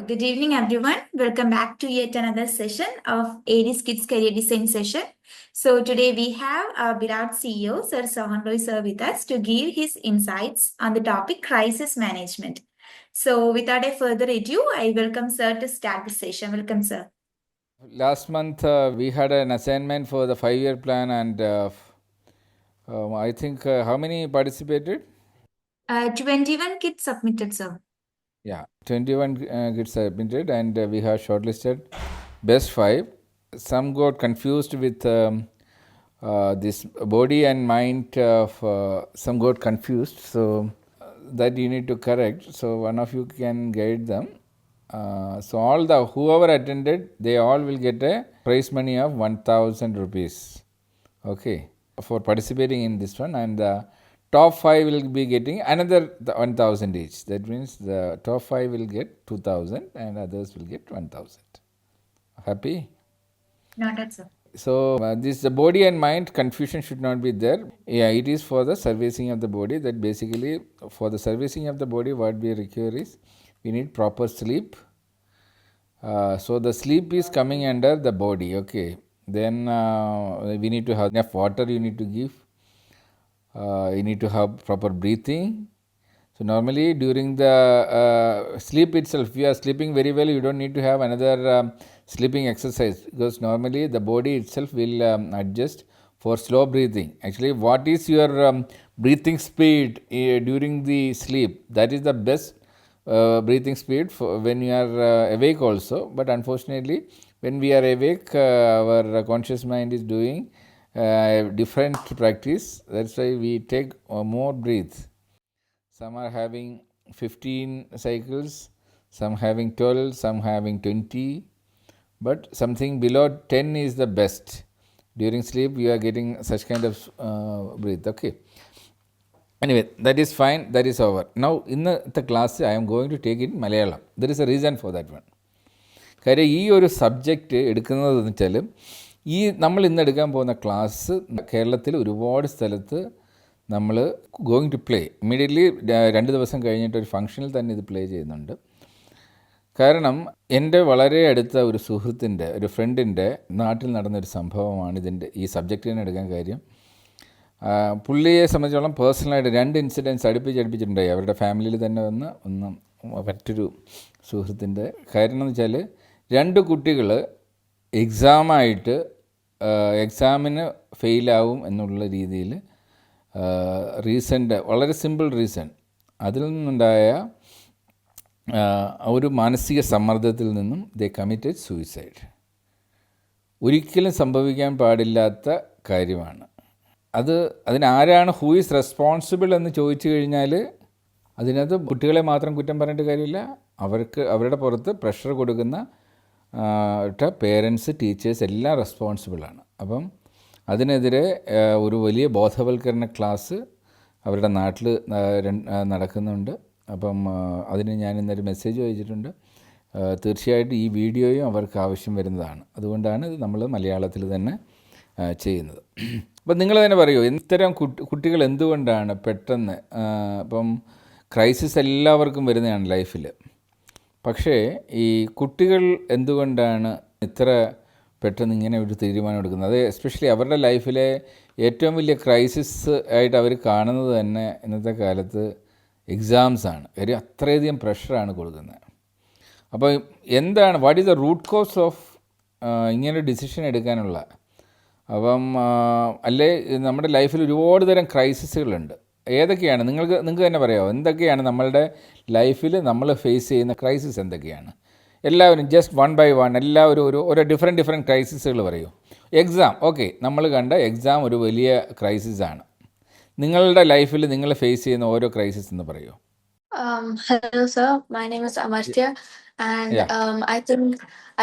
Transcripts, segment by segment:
Good evening, everyone. Welcome back to yet another session of Aries Kids Career Design session. So today we have our beloved CEO, Sir Sohan Roy sir, with us to give his insights on the topic crisis management. So without a further ado, I welcome Sir to start the session. Welcome, Sir. Last month we had an assignment for the 5-year plan, and I think how many participated? 21 kids submitted, sir. Yeah, 21 kids submitted, and we have shortlisted best 5. Some got confused with this body and mind of some got confused, so that you need to correct. So one of you can guide them. So all the whoever attended, they all will get a prize money of 1,000 rupees. Okay, for participating in this one, and the top 5 will be getting another 1,000 each. That means the top 5 will get 2,000 and others will get 1,000. Happy? Noted, sir. So this the body and mind confusion should not be there. Yeah, it is for the servicing of the body. That basically for the servicing of the body, what we require is we need proper sleep. So the sleep is coming under the body. Okay, then we need to have enough water. You need to give. You need to have proper breathing. So normally during the sleep itself, if you are sleeping very well, you don't need to have another sleeping exercise, because normally the body itself will adjust for slow breathing. Actually, what is your breathing speed during the sleep? That is the best breathing speed for when you are awake also. But unfortunately, when we are awake, our conscious mind is doing different practice. That's why we take more breath. Some are having 15 cycles, some having 12, some having 20, but something below 10 is the best. During sleep, you are getting such kind of breath. Okay. Anyway, that is fine. That is over. Now, in the class, I am going to take it in Malayalam. There is a reason for that one. കാര്യം ഈ ഒരു subject എടുക്കുന്നതെന്ന് വെച്ചാൽ നമ്മൾ ഇന്ന് എടുക്കാൻ പോകുന്ന class കേരളത്തിൽ ഒരുപാട് സ്ഥലത്ത് നമ്മൾ ഗോയിങ് ടു പ്ലേ ഇമ്മീഡിയറ്റ്ലി 2 ദിവസം കഴിഞ്ഞിട്ട് ഒരു ഫംഗ്ഷനിൽ തന്നെ ഇത് പ്ലേ ചെയ്യുന്നുണ്ട്. കാരണം എൻ്റെ വളരെ അടുത്ത ഒരു സുഹൃത്തിൻ്റെ ഒരു ഫ്രണ്ടിൻ്റെ നാട്ടിൽ നടന്നൊരു സംഭവമാണ് ഈ സബ്ജക്റ്റ് തന്നെ എടുക്കാൻ കാര്യം. പുള്ളിയെ സംബന്ധിച്ചോളം പേഴ്സണലായിട്ട് 2 ഇൻസിഡൻസ് അടുപ്പിച്ചിട്ടുണ്ടായി. അവരുടെ ഫാമിലിയിൽ തന്നെ ഒന്ന് മറ്റൊരു സുഹൃത്തിൻ്റെ കാര്യം എന്ന് വെച്ചാൽ 2 കുട്ടികൾ എക്സാമായിട്ട് എക്സാമിന് ഫെയിലാവും എന്നുള്ള രീതിയിൽ വളരെ സിമ്പിൾ റീസൺ, അതിൽ നിന്നുണ്ടായ ഒരു മാനസിക സമ്മർദ്ദത്തിൽ നിന്നും ദേ കമ്മിറ്റഡ് സൂയിസൈഡ്. ഒരിക്കലും സംഭവിക്കാൻ പാടില്ലാത്ത കാര്യമാണ്. അതിനാരാണ് ഹൂ ഈസ് റെസ്പോൺസിബിൾ എന്ന് ചോദിച്ചു കഴിഞ്ഞാൽ അതിനകത്ത് കുട്ടികളെ മാത്രം കുറ്റം പറഞ്ഞിട്ട് കാര്യമില്ല. അവരുടെ പുറത്ത് പ്രഷർ കൊടുക്കുന്ന പേരൻസ്, ടീച്ചേഴ്സ് എല്ലാം റെസ്പോൺസിബിളാണ്. അപ്പം അതിനെതിരെ ഒരു വലിയ ബോധവൽക്കരണ ക്ലാസ് അവരുടെ നാട്ടിൽ നടക്കുന്നുണ്ട്. അപ്പം അതിന് ഞാൻ ഇന്നൊരു മെസ്സേജ് അയച്ചിട്ടുണ്ട്. തീർച്ചയായിട്ടും ഈ വീഡിയോയും അവർക്ക് ആവശ്യം വരുന്നതാണ്. അതുകൊണ്ടാണ് ഇത് നമ്മൾ മലയാളത്തിൽ തന്നെ ചെയ്യുന്നത്. അപ്പം നിങ്ങൾ തന്നെ പറയുമോ, ഇത്തരം കുട്ടികൾ എന്തുകൊണ്ടാണ് പെട്ടെന്ന് ഇപ്പം ക്രൈസിസ് എല്ലാവർക്കും വരുന്നതാണ് ലൈഫിൽ. പക്ഷേ ഈ കുട്ടികൾ എന്തുകൊണ്ടാണ് ഇത്ര പെട്ടെന്ന് ഇങ്ങനെ ഒരു തീരുമാനം എടുക്കുന്നത്? അത് എസ്പെഷ്യലി അവരുടെ ലൈഫിലെ ഏറ്റവും വലിയ ക്രൈസിസ് ആയിട്ട് അവർ കാണുന്നത് തന്നെ ഇന്നത്തെ കാലത്ത് എക്സാംസാണ്. കാര്യം അത്രയധികം പ്രഷറാണ് കൊടുക്കുന്നത്. അപ്പോൾ എന്താണ്, what is the root cause of ഇങ്ങനൊരു ഡിസിഷൻ എടുക്കാനുള്ള? അപ്പം അല്ലേ നമ്മുടെ ലൈഫിൽ ഒരുപാട് തരം ക്രൈസിസുകളുണ്ട്. ഏതൊക്കെയാണ് നിങ്ങൾക്ക് തന്നെ പറയാമോ? എന്തൊക്കെയാണ് നമ്മളുടെ ലൈഫിൽ നമ്മൾ ഫേസ് ചെയ്യുന്ന ക്രൈസിസ് എന്തൊക്കെയാണ്? എല്ലാവരും ജസ്റ്റ് 1 by 1 എല്ലാവരും ഓരോ ഡിഫറെൻറ്റ് ക്രൈസിസുകൾ പറയൂ. എക്സാം, ഓക്കെ, നമ്മൾ കണ്ട എക്സാം ഒരു വലിയ ക്രൈസിസാണ്. നിങ്ങളുടെ ലൈഫിൽ നിങ്ങൾ ഫേസ് ചെയ്യുന്ന ഓരോ ക്രൈസിസ് എന്ന് പറയൂ. Hello, sir. My name is Amartya, and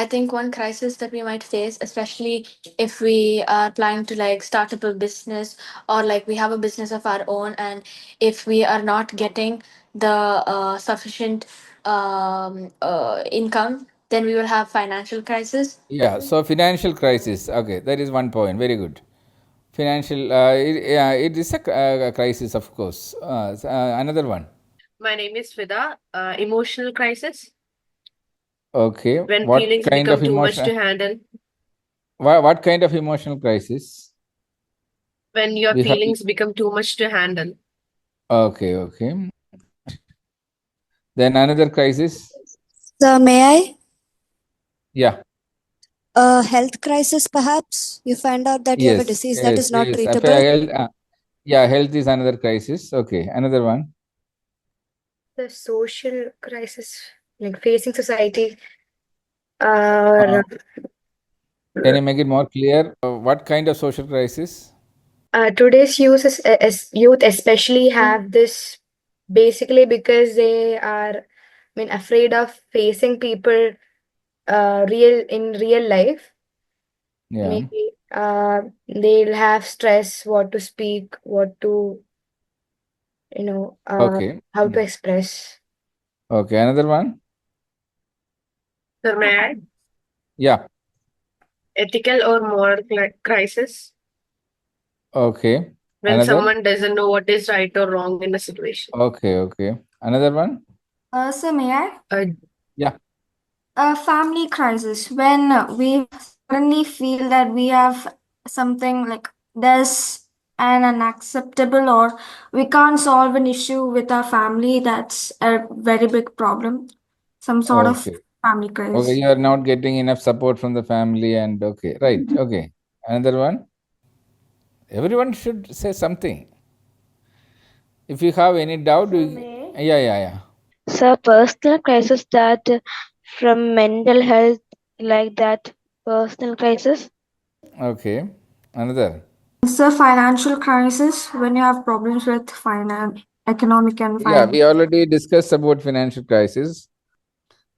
I think one crisis that we might face, especially if we are planning to start up a business, or we have a business of our own, and if we are not getting the sufficient income, then we will have financial crisis. Yeah, so financial crisis. Okay, that is one point. Very good. Financial, it is a crisis, of course. Another one. My name is Fida. Emotional crisis. Okay. When What feelings kind become of too much emotion? to handle. What kind of emotional crisis? When your We have. feelings become too much to handle. Okay. Then another crisis. So may I? Yeah. A health crisis, perhaps? You find out that you have a Yes. disease that is not Yes. treatable. Yeah, health is another crisis. Okay, another one. The social crisis, like facing society, or Can you make it more clear? What kind of social crisis? today's youth especially have this basically because they are, I mean, afraid of facing people real life. Yeah. Maybe they'll have stress, what to speak, what to, Okay. how to express. Okay, another one. Sir, may I? Yeah. Ethical or moral crisis, Okay. when Another. someone doesn't know what is right or wrong in a situation. Okay. Another one. So may I? Yeah. A family crisis when we suddenly feel that we have something like there's an unacceptable or we can't solve an issue with our family. That's a very big problem. Some sort of Okay. family Okay, crisis. you are not getting enough support from the family and okay. Right. Okay. Another one. Everyone should say something. If you have any doubt, yeah. So personal crisis that from mental health like that personal crisis. Okay. Another. It's a financial crisis when you have problems with economic and Yeah, finance. we already discussed about financial crisis.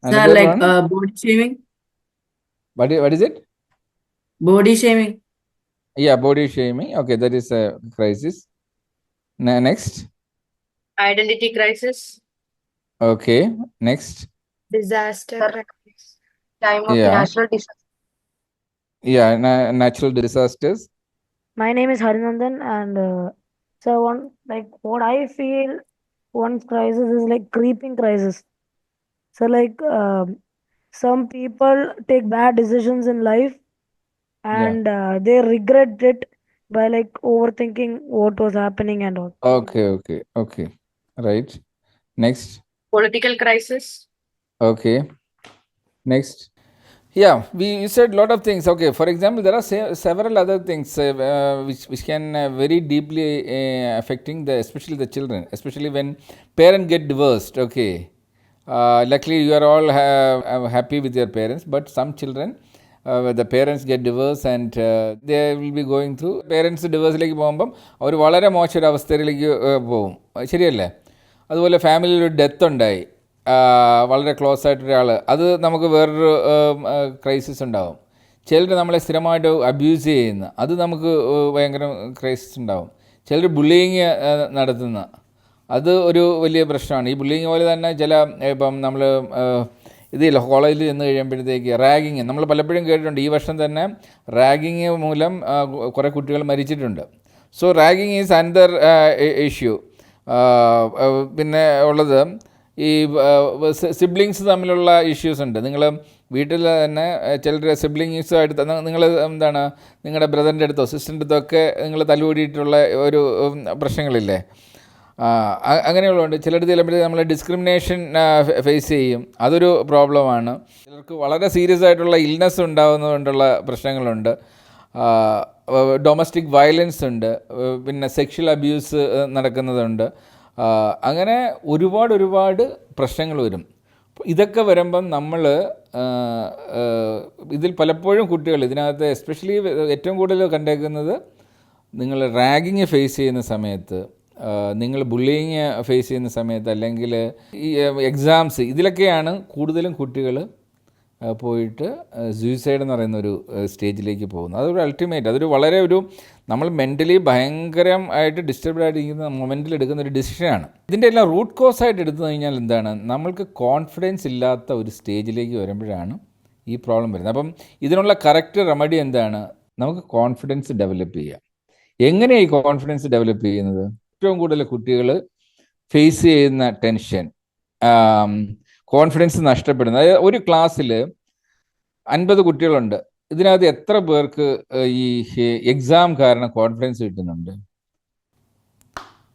Sir, Another like one. body shaming. What is it? Body shaming. Yeah, body shaming. Okay, that is a crisis. Next. Identity crisis, Okay. Next. disaster crisis. Time of Yeah. natural disaster. Yeah, natural disasters. My name is Harinandan, and so what I feel one crisis is like creeping crisis. So some people take bad decisions in life, and they regret it by like overthinking what was happening and all. Okay. Right. Next. Political crisis, Okay. Next. Yeah, we said a lot of things. Okay, for example, there are several other things which can very deeply affecting especially the children, especially when parents get divorced. Okay, luckily you are all happy with your parents, but some children, the parents get divorced and they will be going through parents ഡിവേഴ്സിലേക്ക് പോകുമ്പം അവർ വളരെ മോശം ഒരു അവസ്ഥയിലേക്ക് പോകും. ശരിയല്ലേ? അതുപോലെ ഫാമിലിയിൽ ഒരു ഡെത്ത് ഉണ്ടായി, വളരെ ക്ലോസ് ആയിട്ടൊരാൾ, അത് നമുക്ക് വേറൊരു ക്രൈസിസ് ഉണ്ടാവും. ചിലർ നമ്മളെ സ്ഥിരമായിട്ട് അബ്യൂസ് ചെയ്യുന്ന, അത് നമുക്ക് ഭയങ്കര ക്രൈസിസ് ഉണ്ടാവും. ചിലർ ബുള്ളിങ് നടത്തുന്ന, അത് ഒരു വലിയ പ്രശ്നമാണ്. ഈ ബുള്ളിങ് പോലെ തന്നെ ഇപ്പം നമ്മൾ ഇതില്ല, കോളേജിൽ ചെന്ന് കഴിയുമ്പോഴത്തേക്ക് റാഗിങ് നമ്മൾ പലപ്പോഴും കേട്ടിട്ടുണ്ട്. ഈ വർഷം തന്നെ റാഗിങ് മൂലം കുറേ കുട്ടികൾ മരിച്ചിട്ടുണ്ട്. So ragging is another issue. പിന്നെ ഉള്ളത് ഈ സിബ്ലിങ്സ് തമ്മിലുള്ള ഇഷ്യൂസ് ഉണ്ട്. നിങ്ങൾ വീട്ടിൽ തന്നെ ചിലർ സിബ്ലിങ്സുമായിട്ട് നിങ്ങൾ എന്താണ് നിങ്ങളുടെ ബ്രദറിൻ്റെ അടുത്തോ സിസ്റ്ററിൻ്റെ അടുത്തോ ഒക്കെ നിങ്ങൾ തല്ലുകൂടിയിട്ടുള്ള ഒരു പ്രശ്നങ്ങളില്ലേ, അങ്ങനെയുള്ളതുകൊണ്ട് ചിലടത്ത് ചിലപ്പോൾ നമ്മൾ ഡിസ്ക്രിമിനേഷൻ ഫേസ് ചെയ്യും, അതൊരു പ്രോബ്ലമാണ്. ചിലർക്ക് വളരെ സീരിയസ് ആയിട്ടുള്ള ഇൽനെസ് ഉണ്ടാകുന്നതുകൊണ്ടുള്ള പ്രശ്നങ്ങളുണ്ട്. ഡൊമസ്റ്റിക് വയലൻസ് ഉണ്ട്, പിന്നെ സെക്ഷൽ അബ്യൂസ് നടക്കുന്നതുണ്ട്. അങ്ങനെ ഒരുപാട് പ്രശ്നങ്ങൾ വരും. ഇതൊക്കെ വരുമ്പം നമ്മൾ ഇതിൽ പലപ്പോഴും കുട്ടികൾ ഇതിനകത്ത് എസ്പെഷ്യലി ഏറ്റവും കൂടുതൽ കണ്ടേക്കുന്നത് നിങ്ങൾ റാഗിങ് ഫേസ് ചെയ്യുന്ന സമയത്ത്, നിങ്ങൾ ബുള്ളിങ് ഫേസ് ചെയ്യുന്ന സമയത്ത്, അല്ലെങ്കിൽ ഈ എക്സാംസ്, ഇതിലൊക്കെയാണ് കൂടുതലും കുട്ടികൾ പോയിട്ട് സൂയിസൈഡ് എന്ന് പറയുന്നൊരു സ്റ്റേജിലേക്ക് പോകുന്നത്. അതൊരു അൾട്ടിമേറ്റ്, അതൊരു വളരെ നമ്മൾ മെൻ്റലി ഭയങ്കരമായിട്ട് ഡിസ്റ്റർബ്ഡ് ആയിട്ടിരിക്കുന്ന മൊമെൻറ്റിൽ എടുക്കുന്ന ഒരു ഡിസിഷനാണ്. ഇതിൻ്റെ എല്ലാം റൂട്ട് കോസായിട്ട് എടുത്തു കഴിഞ്ഞാൽ എന്താണ്, നമ്മൾക്ക് കോൺഫിഡൻസ് ഇല്ലാത്ത ഒരു സ്റ്റേജിലേക്ക് വരുമ്പോഴാണ് ഈ പ്രോബ്ലം വരുന്നത്. അപ്പം ഇതിനുള്ള കറക്റ്റ് റെമഡി എന്താണ്, നമുക്ക് കോൺഫിഡൻസ് ഡെവലപ്പ് ചെയ്യുക. എങ്ങനെയാണ് ഈ കോൺഫിഡൻസ് ഡെവലപ്പ് ചെയ്യുന്നത്? ഏറ്റവും കൂടുതൽ കുട്ടികൾ ഫേസ് ചെയ്യുന്ന ടെൻഷൻ, കോൺഫിഡൻസ് നഷ്ടപ്പെടുന്നത്. അതായത് ഒരു ക്ലാസ്സിൽ 50 കുട്ടികളുണ്ട്, ഇതിനകത്ത് എത്ര പേർക്ക് ഈ എക്സാം കാരണം കോൺഫിഡൻസ് കിട്ടുന്നുണ്ട്?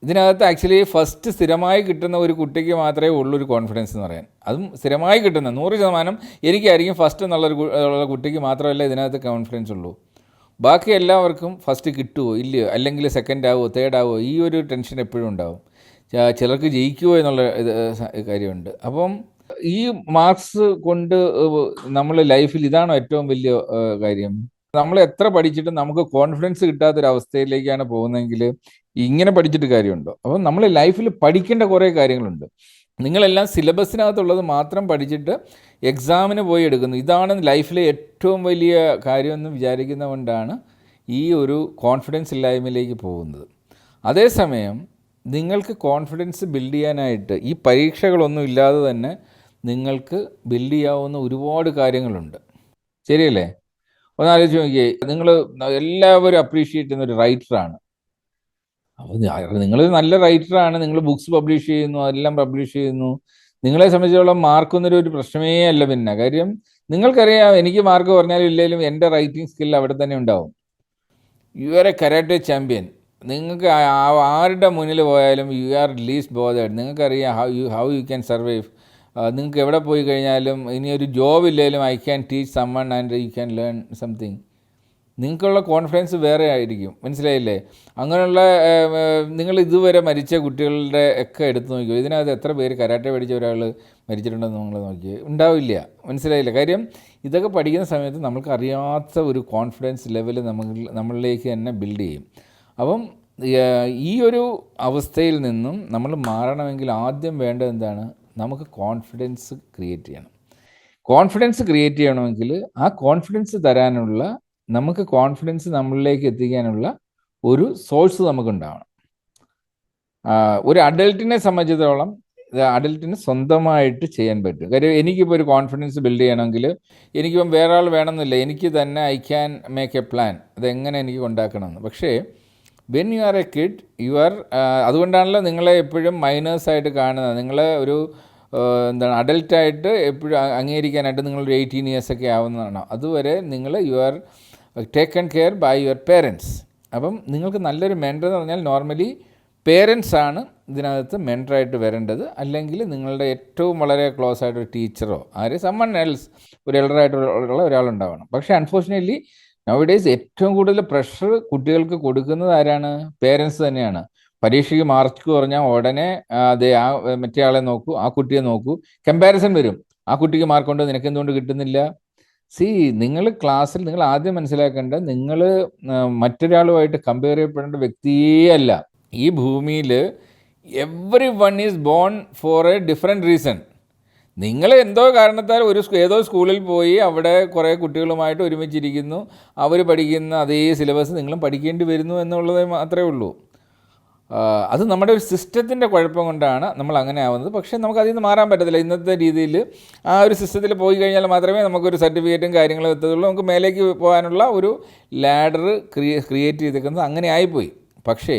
ഇതിനകത്ത് ആക്ച്വലി ഫസ്റ്റ് സ്ഥിരമായി കിട്ടുന്ന ഒരു കുട്ടിക്ക് മാത്രമേ ഉള്ളൂ ഒരു കോൺഫിഡൻസ് എന്ന് പറയാൻ. അതും സ്ഥിരമായി കിട്ടുന്ന 100% എനിക്കായിരിക്കും ഫസ്റ്റ് ഉള്ള കുട്ടിക്ക് മാത്രമല്ല ഇതിനകത്ത് കോൺഫിഡൻസ് ഉള്ളൂ. ബാക്കി എല്ലാവർക്കും ഫസ്റ്റ് കിട്ടുമോ ഇല്ലയോ, അല്ലെങ്കിൽ സെക്കൻഡ് ആവോ തേർഡ് ആവോ, ഈ ഒരു ടെൻഷൻ എപ്പോഴും ഉണ്ടാവും. ചിലർക്ക് ജയിക്കുമോ എന്നുള്ള കാര്യമുണ്ട്. അപ്പം ഈ മാർക്സ് കൊണ്ട് നമ്മൾ ലൈഫിൽ ഇതാണോ ഏറ്റവും വലിയ കാര്യം? നമ്മൾ എത്ര പഠിച്ചിട്ടും നമുക്ക് കോൺഫിഡൻസ് കിട്ടാത്തൊരവസ്ഥയിലേക്കാണ് പോകുന്നതെങ്കിൽ ഇങ്ങനെ പഠിച്ചിട്ട് കാര്യമുണ്ടോ? അപ്പം നമ്മൾ ലൈഫിൽ പഠിക്കേണ്ട കുറേ കാര്യങ്ങളുണ്ട്. നിങ്ങളെല്ലാം സിലബസിനകത്തുള്ളത് മാത്രം പഠിച്ചിട്ട് എക്സാമിന് പോയി എടുക്കുന്നു. ഇതാണ് ലൈഫിലെ ഏറ്റവും വലിയ കാര്യമെന്ന് വിചാരിക്കുന്നതുകൊണ്ടാണ് ഈ ഒരു കോൺഫിഡൻസ് ഇല്ലായ്മയിലേക്ക് പോകുന്നത്. അതേസമയം നിങ്ങൾക്ക് കോൺഫിഡൻസ് ബിൽഡ് ചെയ്യാനായിട്ട് ഈ പരീക്ഷകളൊന്നും ഇല്ലാതെ തന്നെ നിങ്ങൾക്ക് ബിൽഡ് ചെയ്യാവുന്ന ഒരുപാട് കാര്യങ്ങളുണ്ട്. ശരിയല്ലേ? ഒന്ന് ആലോചിച്ച് നോക്കിയേ, നിങ്ങൾ എല്ലാവരും അപ്രീഷിയേറ്റ് ചെയ്യുന്ന ഒരു റൈറ്ററാണ്. അപ്പോൾ നിങ്ങൾ നല്ല റൈറ്ററാണ്, നിങ്ങൾ ബുക്സ് പബ്ലിഷ് ചെയ്യുന്നു, അതെല്ലാം പബ്ലിഷ് ചെയ്യുന്നു. നിങ്ങളെ സംബന്ധിച്ചോളം മാർക്കൊന്നൊരു ഒരു പ്രശ്നമേ അല്ല. പിന്നെ കാര്യം നിങ്ങൾക്കറിയാം, എനിക്ക് മാർക്ക് പറഞ്ഞാലും ഇല്ലെങ്കിലും എൻ്റെ റൈറ്റിംഗ് സ്കിൽ അവിടെ തന്നെ ഉണ്ടാവും. You are a karate champion. നിങ്ങൾക്ക് ആരുടെ മുന്നിൽ പോയാലും യു ആർ ലീസ്റ്റ് ബോതേഡ്. നിങ്ങൾക്കറിയാം ഹൗ യു ക്യാൻ സർവൈവ്. നിങ്ങൾക്ക് എവിടെ പോയി കഴിഞ്ഞാലും ഇനി ഒരു ജോബ് ഇല്ലെങ്കിലും I can teach someone and you can learn something. നിങ്ങൾക്കുള്ള കോൺഫിഡൻസ് വേറെ ആയിരിക്കും. മനസ്സിലായില്ലേ? അങ്ങനെയുള്ള നിങ്ങൾ ഇതുവരെ മരിച്ച കുട്ടികളുടെ ഒക്കെ എടുത്ത് നോക്കിയോ, ഇതിനകത്ത് എത്ര പേര് കരാട്ടെ പഠിച്ച ഒരാൾ മരിച്ചിട്ടുണ്ടെന്ന് നിങ്ങൾ നോക്കിയോ? ഉണ്ടാവില്ല. മനസ്സിലായില്ല? കാര്യം ഇതൊക്കെ പഠിക്കുന്ന സമയത്ത് നമുക്ക് അറിയാത്ത ഒരു കോൺഫിഡൻസ് ലെവൽ നമ്മളിലേക്ക് തന്നെ ബിൽഡ് ചെയ്യും. അപ്പം ഈ ഒരു അവസ്ഥയിൽ നിന്നും നമ്മൾ മാറണമെങ്കിൽ ആദ്യം വേണ്ടത് എന്താണ്? നമുക്ക് കോൺഫിഡൻസ് ക്രിയേറ്റ് ചെയ്യണം. കോൺഫിഡൻസ് ക്രിയേറ്റ് ചെയ്യണമെങ്കിൽ ആ കോൺഫിഡൻസ് തരാനുള്ള, നമുക്ക് കോൺഫിഡൻസ് നമ്മളിലേക്ക് എത്തിക്കാനുള്ള ഒരു സോഴ്സ് നമുക്കുണ്ടാവണം. ഒരു അഡൽട്ടിനെ സംബന്ധിച്ചിടത്തോളം അഡൽട്ടിന് സ്വന്തമായിട്ട് ചെയ്യാൻ പറ്റും. കാര്യം എനിക്കിപ്പോൾ ഒരു കോൺഫിഡൻസ് ബിൽഡ് ചെയ്യണമെങ്കിൽ എനിക്കിപ്പം വേറെ ആൾ വേണമെന്നില്ല, എനിക്ക് തന്നെ I can make A plan, അതെങ്ങനെ എനിക്ക് ഉണ്ടാക്കണമെന്ന്. പക്ഷേ when you are A kid you are, അതുകൊണ്ടാണല്ലോ നിങ്ങളെ എപ്പോഴും മൈനേഴ്സായിട്ട് കാണുന്നത്. നിങ്ങളെ ഒരു എന്താണ് അഡൽട്ടായിട്ട് എപ്പോഴും അംഗീകരിക്കാനായിട്ട് നിങ്ങളൊരു 18 ഇയേഴ്സൊക്കെ ആവുന്നതാണ്. അതുവരെ നിങ്ങൾ you are taken care bye your parents. അപ്പം നിങ്ങൾക്ക് നല്ലൊരു മെൻറ്റർ എന്ന് പറഞ്ഞാൽ നോർമലി പേരൻസാണ് ഇതിനകത്ത് മെൻറ്ററായിട്ട് വരേണ്ടത്. അല്ലെങ്കിൽ നിങ്ങളുടെ ഏറ്റവും വളരെ ക്ലോസ് ആയിട്ടൊരു ടീച്ചറോ സമ്മൺ എൽസ്, ഒരു എൽഡറായിട്ടുള്ള ഒരാളുണ്ടാവണം. പക്ഷേ അൺഫോർച്ചുനേറ്റ്ലി നൗഡേയ്സ് ഏറ്റവും കൂടുതൽ പ്രഷർ കുട്ടികൾക്ക് കൊടുക്കുന്നത് ആരാണ്? പേരൻസ് തന്നെയാണ്. പരീക്ഷയ്ക്ക് മാർക്ക് കുറഞ്ഞാൽ ഉടനെ അതെ മറ്റേ ആളെ നോക്കൂ, ആ കുട്ടിയെ നോക്കൂ, കമ്പാരിസൺ വരും. ആ കുട്ടിക്ക് മാർക്ക് കൊണ്ട് നിനക്ക് എന്തുകൊണ്ട് കിട്ടുന്നില്ല? നിങ്ങൾ ക്ലാസ്സിൽ നിങ്ങൾ ആദ്യം മനസ്സിലാക്കേണ്ടത്, നിങ്ങൾ മറ്റൊരാളുമായിട്ട് കമ്പയർ ചെയ്യപ്പെടേണ്ട വ്യക്തിയേ അല്ല. ഈ ഭൂമിയിൽ every one is born for a different reason. നിങ്ങൾ എന്തോ കാരണത്താൽ ഏതോ സ്കൂളിൽ പോയി അവിടെ കുറേ കുട്ടികളുമായിട്ട് ഒരുമിച്ചിരിക്കുന്നു, അവർ പഠിക്കുന്ന അതേ സിലബസ് നിങ്ങളും പഠിക്കേണ്ടി വരുന്നു എന്നുള്ളത് മാത്രമേ ഉള്ളൂ. അത് നമ്മുടെ ഒരു സിസ്റ്റത്തിൻ്റെ കുഴപ്പം കൊണ്ടാണ് നമ്മൾ അങ്ങനെ ആവുന്നത്. പക്ഷേ നമുക്ക് അതിൽ നിന്ന് മാറാൻ പറ്റത്തില്ല. ഇന്നത്തെ രീതിയിൽ ആ ഒരു സിസ്റ്റത്തിൽ പോയി കഴിഞ്ഞാൽ മാത്രമേ നമുക്കൊരു സർട്ടിഫിക്കറ്റും കാര്യങ്ങളും എത്തത്തുള്ളൂ. നമുക്ക് മേലേക്ക് പോകാനുള്ള ഒരു ലാഡർ ക്രിയേറ്റ് ചെയ്തേക്കുന്നത് അങ്ങനെ ആയിപ്പോയി. പക്ഷേ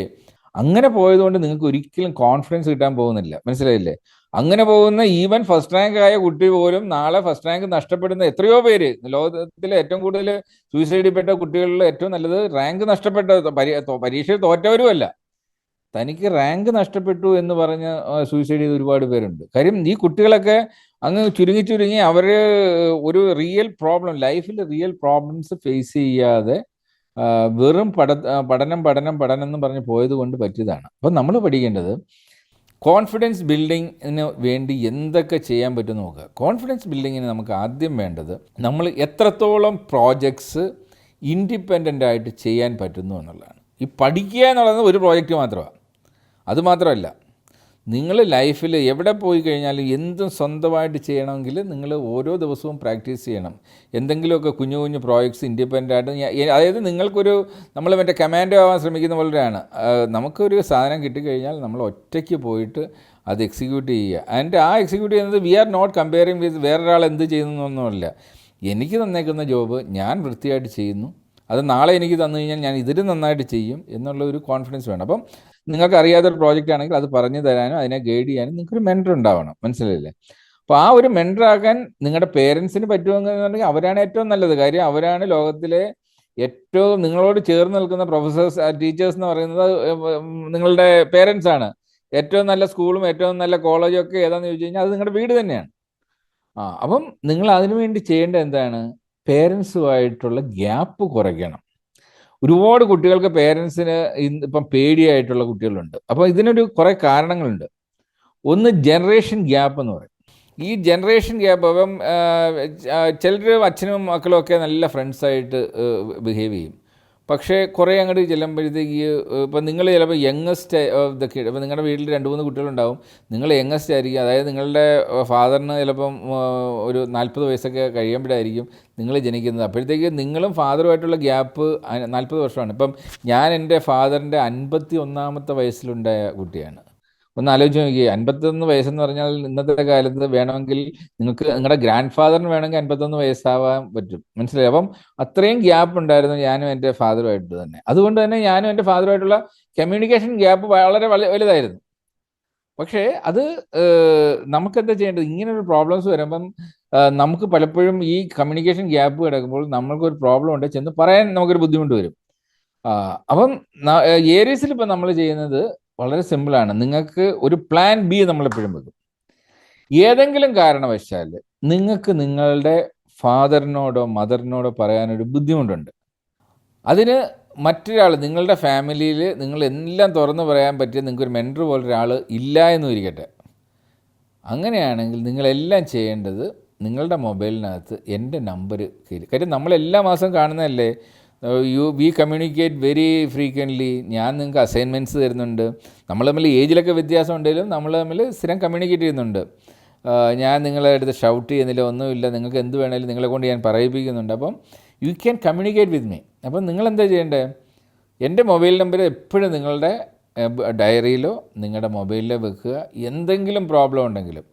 അങ്ങനെ പോയതുകൊണ്ട് നിങ്ങൾക്ക് ഒരിക്കലും കോൺഫിഡൻസ് കിട്ടാൻ പോകുന്നില്ല. മനസ്സിലായില്ലേ? അങ്ങനെ പോകുന്ന ഈവൻ ഫസ്റ്റ് റാങ്ക് ആയ കുട്ടി പോലും നാളെ ഫസ്റ്റ് റാങ്ക് നഷ്ടപ്പെടുന്ന എത്രയോ പേര്. ലോകത്തിലെ ഏറ്റവും കൂടുതൽ സൂയിസൈഡിൽ പെട്ട കുട്ടികളിൽ ഏറ്റവും നല്ലത് റാങ്ക് നഷ്ടപ്പെട്ട, പരീക്ഷയിൽ തോറ്റവരുമല്ല, തനിക്ക് റാങ്ക് നഷ്ടപ്പെട്ടു എന്ന് പറഞ്ഞ് സൂയിസൈഡ് ചെയ്ത ഒരുപാട് പേരുണ്ട്. കാര്യം ഈ കുട്ടികളൊക്കെ അങ്ങ് ചുരുങ്ങി അവർ ഒരു റിയൽ പ്രോബ്ലം, ലൈഫിൽ റിയൽ പ്രോബ്ലംസ് ഫേസ് ചെയ്യാതെ വെറും പഠനം എന്ന് പറഞ്ഞ് പോയത് കൊണ്ട് പറ്റിയതാണ്. അപ്പം നമ്മൾ പഠിക്കേണ്ടത് കോൺഫിഡൻസ് ബിൽഡിങ്ങിന് വേണ്ടി എന്തൊക്കെ ചെയ്യാൻ പറ്റും നോക്കുക. കോൺഫിഡൻസ് ബിൽഡിങ്ങിന് നമുക്ക് ആദ്യം വേണ്ടത് നമ്മൾ എത്രത്തോളം പ്രോജക്ട്സ് ഇൻഡിപെൻഡൻ്റ് ആയിട്ട് ചെയ്യാൻ പറ്റുന്നു എന്നുള്ളതാണ്. ഈ പഠിക്കുക എന്നുള്ളത് ഒരു പ്രോജക്റ്റ് മാത്രമാണ്. അതുമാത്രമല്ല, നിങ്ങൾ ലൈഫിൽ എവിടെ പോയി കഴിഞ്ഞാലും എന്തും സ്വന്തമായിട്ട് ചെയ്യണമെങ്കിൽ നിങ്ങൾ ഓരോ ദിവസവും പ്രാക്ടീസ് ചെയ്യണം. എന്തെങ്കിലുമൊക്കെ കുഞ്ഞു പ്രോജക്ട്സ് ഇൻഡിപെൻഡൻ്റ് ആയിട്ട്, അതായത് നമ്മൾ മറ്റേ കമാൻഡോ ആവാൻ ശ്രമിക്കുന്ന പോലെയാണ്. നമുക്കൊരു സാധനം കിട്ടിക്കഴിഞ്ഞാൽ നമ്മൾ ഒറ്റയ്ക്ക് പോയിട്ട് അത് എക്സിക്യൂട്ട് ചെയ്യുക. ആൻഡ് ആ എക്സിക്യൂട്ട് ചെയ്യുന്നത് വി ആർ നോട്ട് കമ്പയറിങ് വിത്ത് വേറൊരാൾ എന്ത് ചെയ്യുന്നൊന്നുമല്ല. എനിക്ക് തന്നേക്കുന്ന ജോബ് ഞാൻ വൃത്തിയായിട്ട് ചെയ്യുന്നു, അത് നാളെ എനിക്ക് തന്നു കഴിഞ്ഞാൽ ഞാൻ ഇതിലും നന്നായിട്ട് ചെയ്യും എന്നുള്ള ഒരു കോൺഫിഡൻസ് വേണം. അപ്പം നിങ്ങൾക്ക് അറിയാത്തൊരു പ്രോജക്റ്റ് ആണെങ്കിൽ അത് പറഞ്ഞു തരാനും അതിനെ ഗൈഡ് ചെയ്യാനും നിങ്ങൾക്കൊരു മെൻറ്റർ ഉണ്ടാവണം. മനസ്സിലായില്ലേ? അപ്പോൾ ആ ഒരു മെൻറ്ററാകാൻ നിങ്ങളുടെ പേരൻസിന് പറ്റുമെന്നുണ്ടെങ്കിൽ അവരാണ് ഏറ്റവും നല്ലത്. കാര്യം അവരാണ് ലോകത്തിലെ ഏറ്റവും നിങ്ങളോട് ചേർന്ന് നിൽക്കുന്ന പ്രൊഫസേഴ്സ് ടീച്ചേഴ്സ് എന്ന് പറയുന്നത് നിങ്ങളുടെ പേരൻസ് ആണ്. ഏറ്റവും നല്ല സ്കൂളും ഏറ്റവും നല്ല കോളേജും ഒക്കെ ഏതാണെന്ന് ചോദിച്ചു കഴിഞ്ഞാൽ അത് നിങ്ങളുടെ വീട് തന്നെയാണ്. അപ്പം നിങ്ങൾ അതിനു വേണ്ടി ചെയ്യേണ്ടത് എന്താണ്? പേരൻസുമായിട്ടുള്ള ഗ്യാപ്പ് കുറയ്ക്കണം. ഒരുപാട് കുട്ടികൾക്ക് പേരൻസിന് ഇപ്പം പേടിയായിട്ടുള്ള കുട്ടികളുണ്ട്. അപ്പോൾ ഇതിനൊരു കുറേ കാരണങ്ങളുണ്ട്. ഒന്ന് ജനറേഷൻ ഗ്യാപ്പ് എന്ന് പറയും. ഈ ജനറേഷൻ ഗ്യാപ്പ് അപ്പം ചിലർ അച്ഛനും മക്കളും ഒക്കെ നല്ല ഫ്രണ്ട്സായിട്ട് ബിഹേവ് ചെയ്യും. പക്ഷേ കുറേ അങ്ങോട്ട് ചെല്ലുമ്പോഴത്തേക്ക് ഇപ്പം നിങ്ങൾ ചിലപ്പോൾ യങ്ങസ്റ്റ് ഓഫ് ദ കിഡ്, ഇപ്പം നിങ്ങളുടെ വീട്ടിൽ 2-3 കുട്ടികളുണ്ടാവും, നിങ്ങൾ യങ്ങസ്റ്റ് ആയിരിക്കും. അതായത് നിങ്ങളുടെ ഫാദറിന് ചിലപ്പം ഒരു 40 വയസ്സൊക്കെ കഴിയുമ്പോഴായിരിക്കും നിങ്ങൾ ജനിക്കുന്നത്. അപ്പോഴത്തേക്ക് നിങ്ങളും ഫാദറുമായിട്ടുള്ള ഗ്യാപ്പ് 40 വർഷമാണ്. ഇപ്പം ഞാൻ എൻ്റെ ഫാദറിൻ്റെ 51ാമത്തെ വയസ്സിലുണ്ടായ കുട്ടിയാണ്. ഒന്ന് ആലോചിച്ച് നോക്കി, 51 വയസ്സെന്ന് പറഞ്ഞാൽ ഇന്നത്തെ കാലത്ത് വേണമെങ്കിൽ നിങ്ങൾക്ക് നിങ്ങളുടെ ഗ്രാൻഡ് ഫാദറിന് വേണമെങ്കിൽ 51 വയസ്സാവാൻ പറ്റും. മനസ്സിലായി? അപ്പം അത്രയും ഗ്യാപ്പ് ഉണ്ടായിരുന്നു ഞാനും എൻ്റെ ഫാദറുമായിട്ട് തന്നെ. അതുകൊണ്ട് തന്നെ ഞാനും എൻ്റെ ഫാദറുമായിട്ടുള്ള കമ്മ്യൂണിക്കേഷൻ ഗ്യാപ്പ് വളരെ വലുതായിരുന്നു. പക്ഷേ അത് നമുക്കെന്താ ചെയ്യേണ്ടത്? ഇങ്ങനൊരു പ്രോബ്ലംസ് വരുമ്പം നമുക്ക് പലപ്പോഴും ഈ കമ്മ്യൂണിക്കേഷൻ ഗ്യാപ്പ് കിടക്കുമ്പോൾ നമ്മൾക്കൊരു പ്രോബ്ലം ഉണ്ട് ചെന്ന് പറയാൻ നമുക്കൊരു ബുദ്ധിമുട്ട് വരും. അപ്പം ഏരീസിൽ ഇപ്പം നമ്മൾ ചെയ്യുന്നത് വളരെ സിമ്പിളാണ്. നിങ്ങൾക്ക് ഒരു പ്ലാൻ ബി നമ്മളെപ്പോഴും വെക്കും. ഏതെങ്കിലും കാരണവശാൽ നിങ്ങൾക്ക് നിങ്ങളുടെ ഫാദറിനോടോ മദറിനോടോ പറയാനൊരു ബുദ്ധിമുട്ടുണ്ട്, അതിന് മറ്റൊരാൾ നിങ്ങളുടെ ഫാമിലിയിൽ നിങ്ങൾ എല്ലാം തുറന്നു പറയാൻ പറ്റിയ നിങ്ങൾക്കൊരു മെൻറ്റർ പോലൊരാൾ ഇല്ല എന്നും ഇരിക്കട്ടെ. അങ്ങനെയാണെങ്കിൽ നിങ്ങളെല്ലാം ചെയ്യേണ്ടത് നിങ്ങളുടെ മൊബൈലിനകത്ത് എൻ്റെ നമ്പർ കയറി. കാര്യം നമ്മളെല്ലാ മാസം കാണുന്നതല്ലേ, വി കമ്മ്യൂണിക്കേറ്റ് വെരി ഫ്രീക്വൻ്റ്ലി. ഞാൻ നിങ്ങൾക്ക് അസൈൻമെൻറ്റ്സ് തരുന്നുണ്ട്. നമ്മൾ തമ്മിൽ ഏജിലൊക്കെ വ്യത്യാസം ഉണ്ടെങ്കിലും നമ്മൾ തമ്മിൽ സ്ഥിരം കമ്മ്യൂണിക്കേറ്റ് ചെയ്യുന്നുണ്ട്. ഞാൻ നിങ്ങളെ അടുത്ത് ഷൗട്ട് ചെയ്യുന്നില്ല, ഒന്നുമില്ല. നിങ്ങൾക്ക് എന്ത് വേണമെങ്കിലും നിങ്ങളെ കൊണ്ട് ഞാൻ പറയിപ്പിക്കുന്നുണ്ട്. അപ്പം you can communicate with me. അപ്പം നിങ്ങളെന്താ ചെയ്യേണ്ടത്? എൻ്റെ മൊബൈൽ നമ്പർ എപ്പോഴും നിങ്ങളുടെ ഡയറിയിലോ നിങ്ങളുടെ മൊബൈലിലോ വെക്കുക. എന്തെങ്കിലും പ്രോബ്ലം ഉണ്ടെങ്കിലും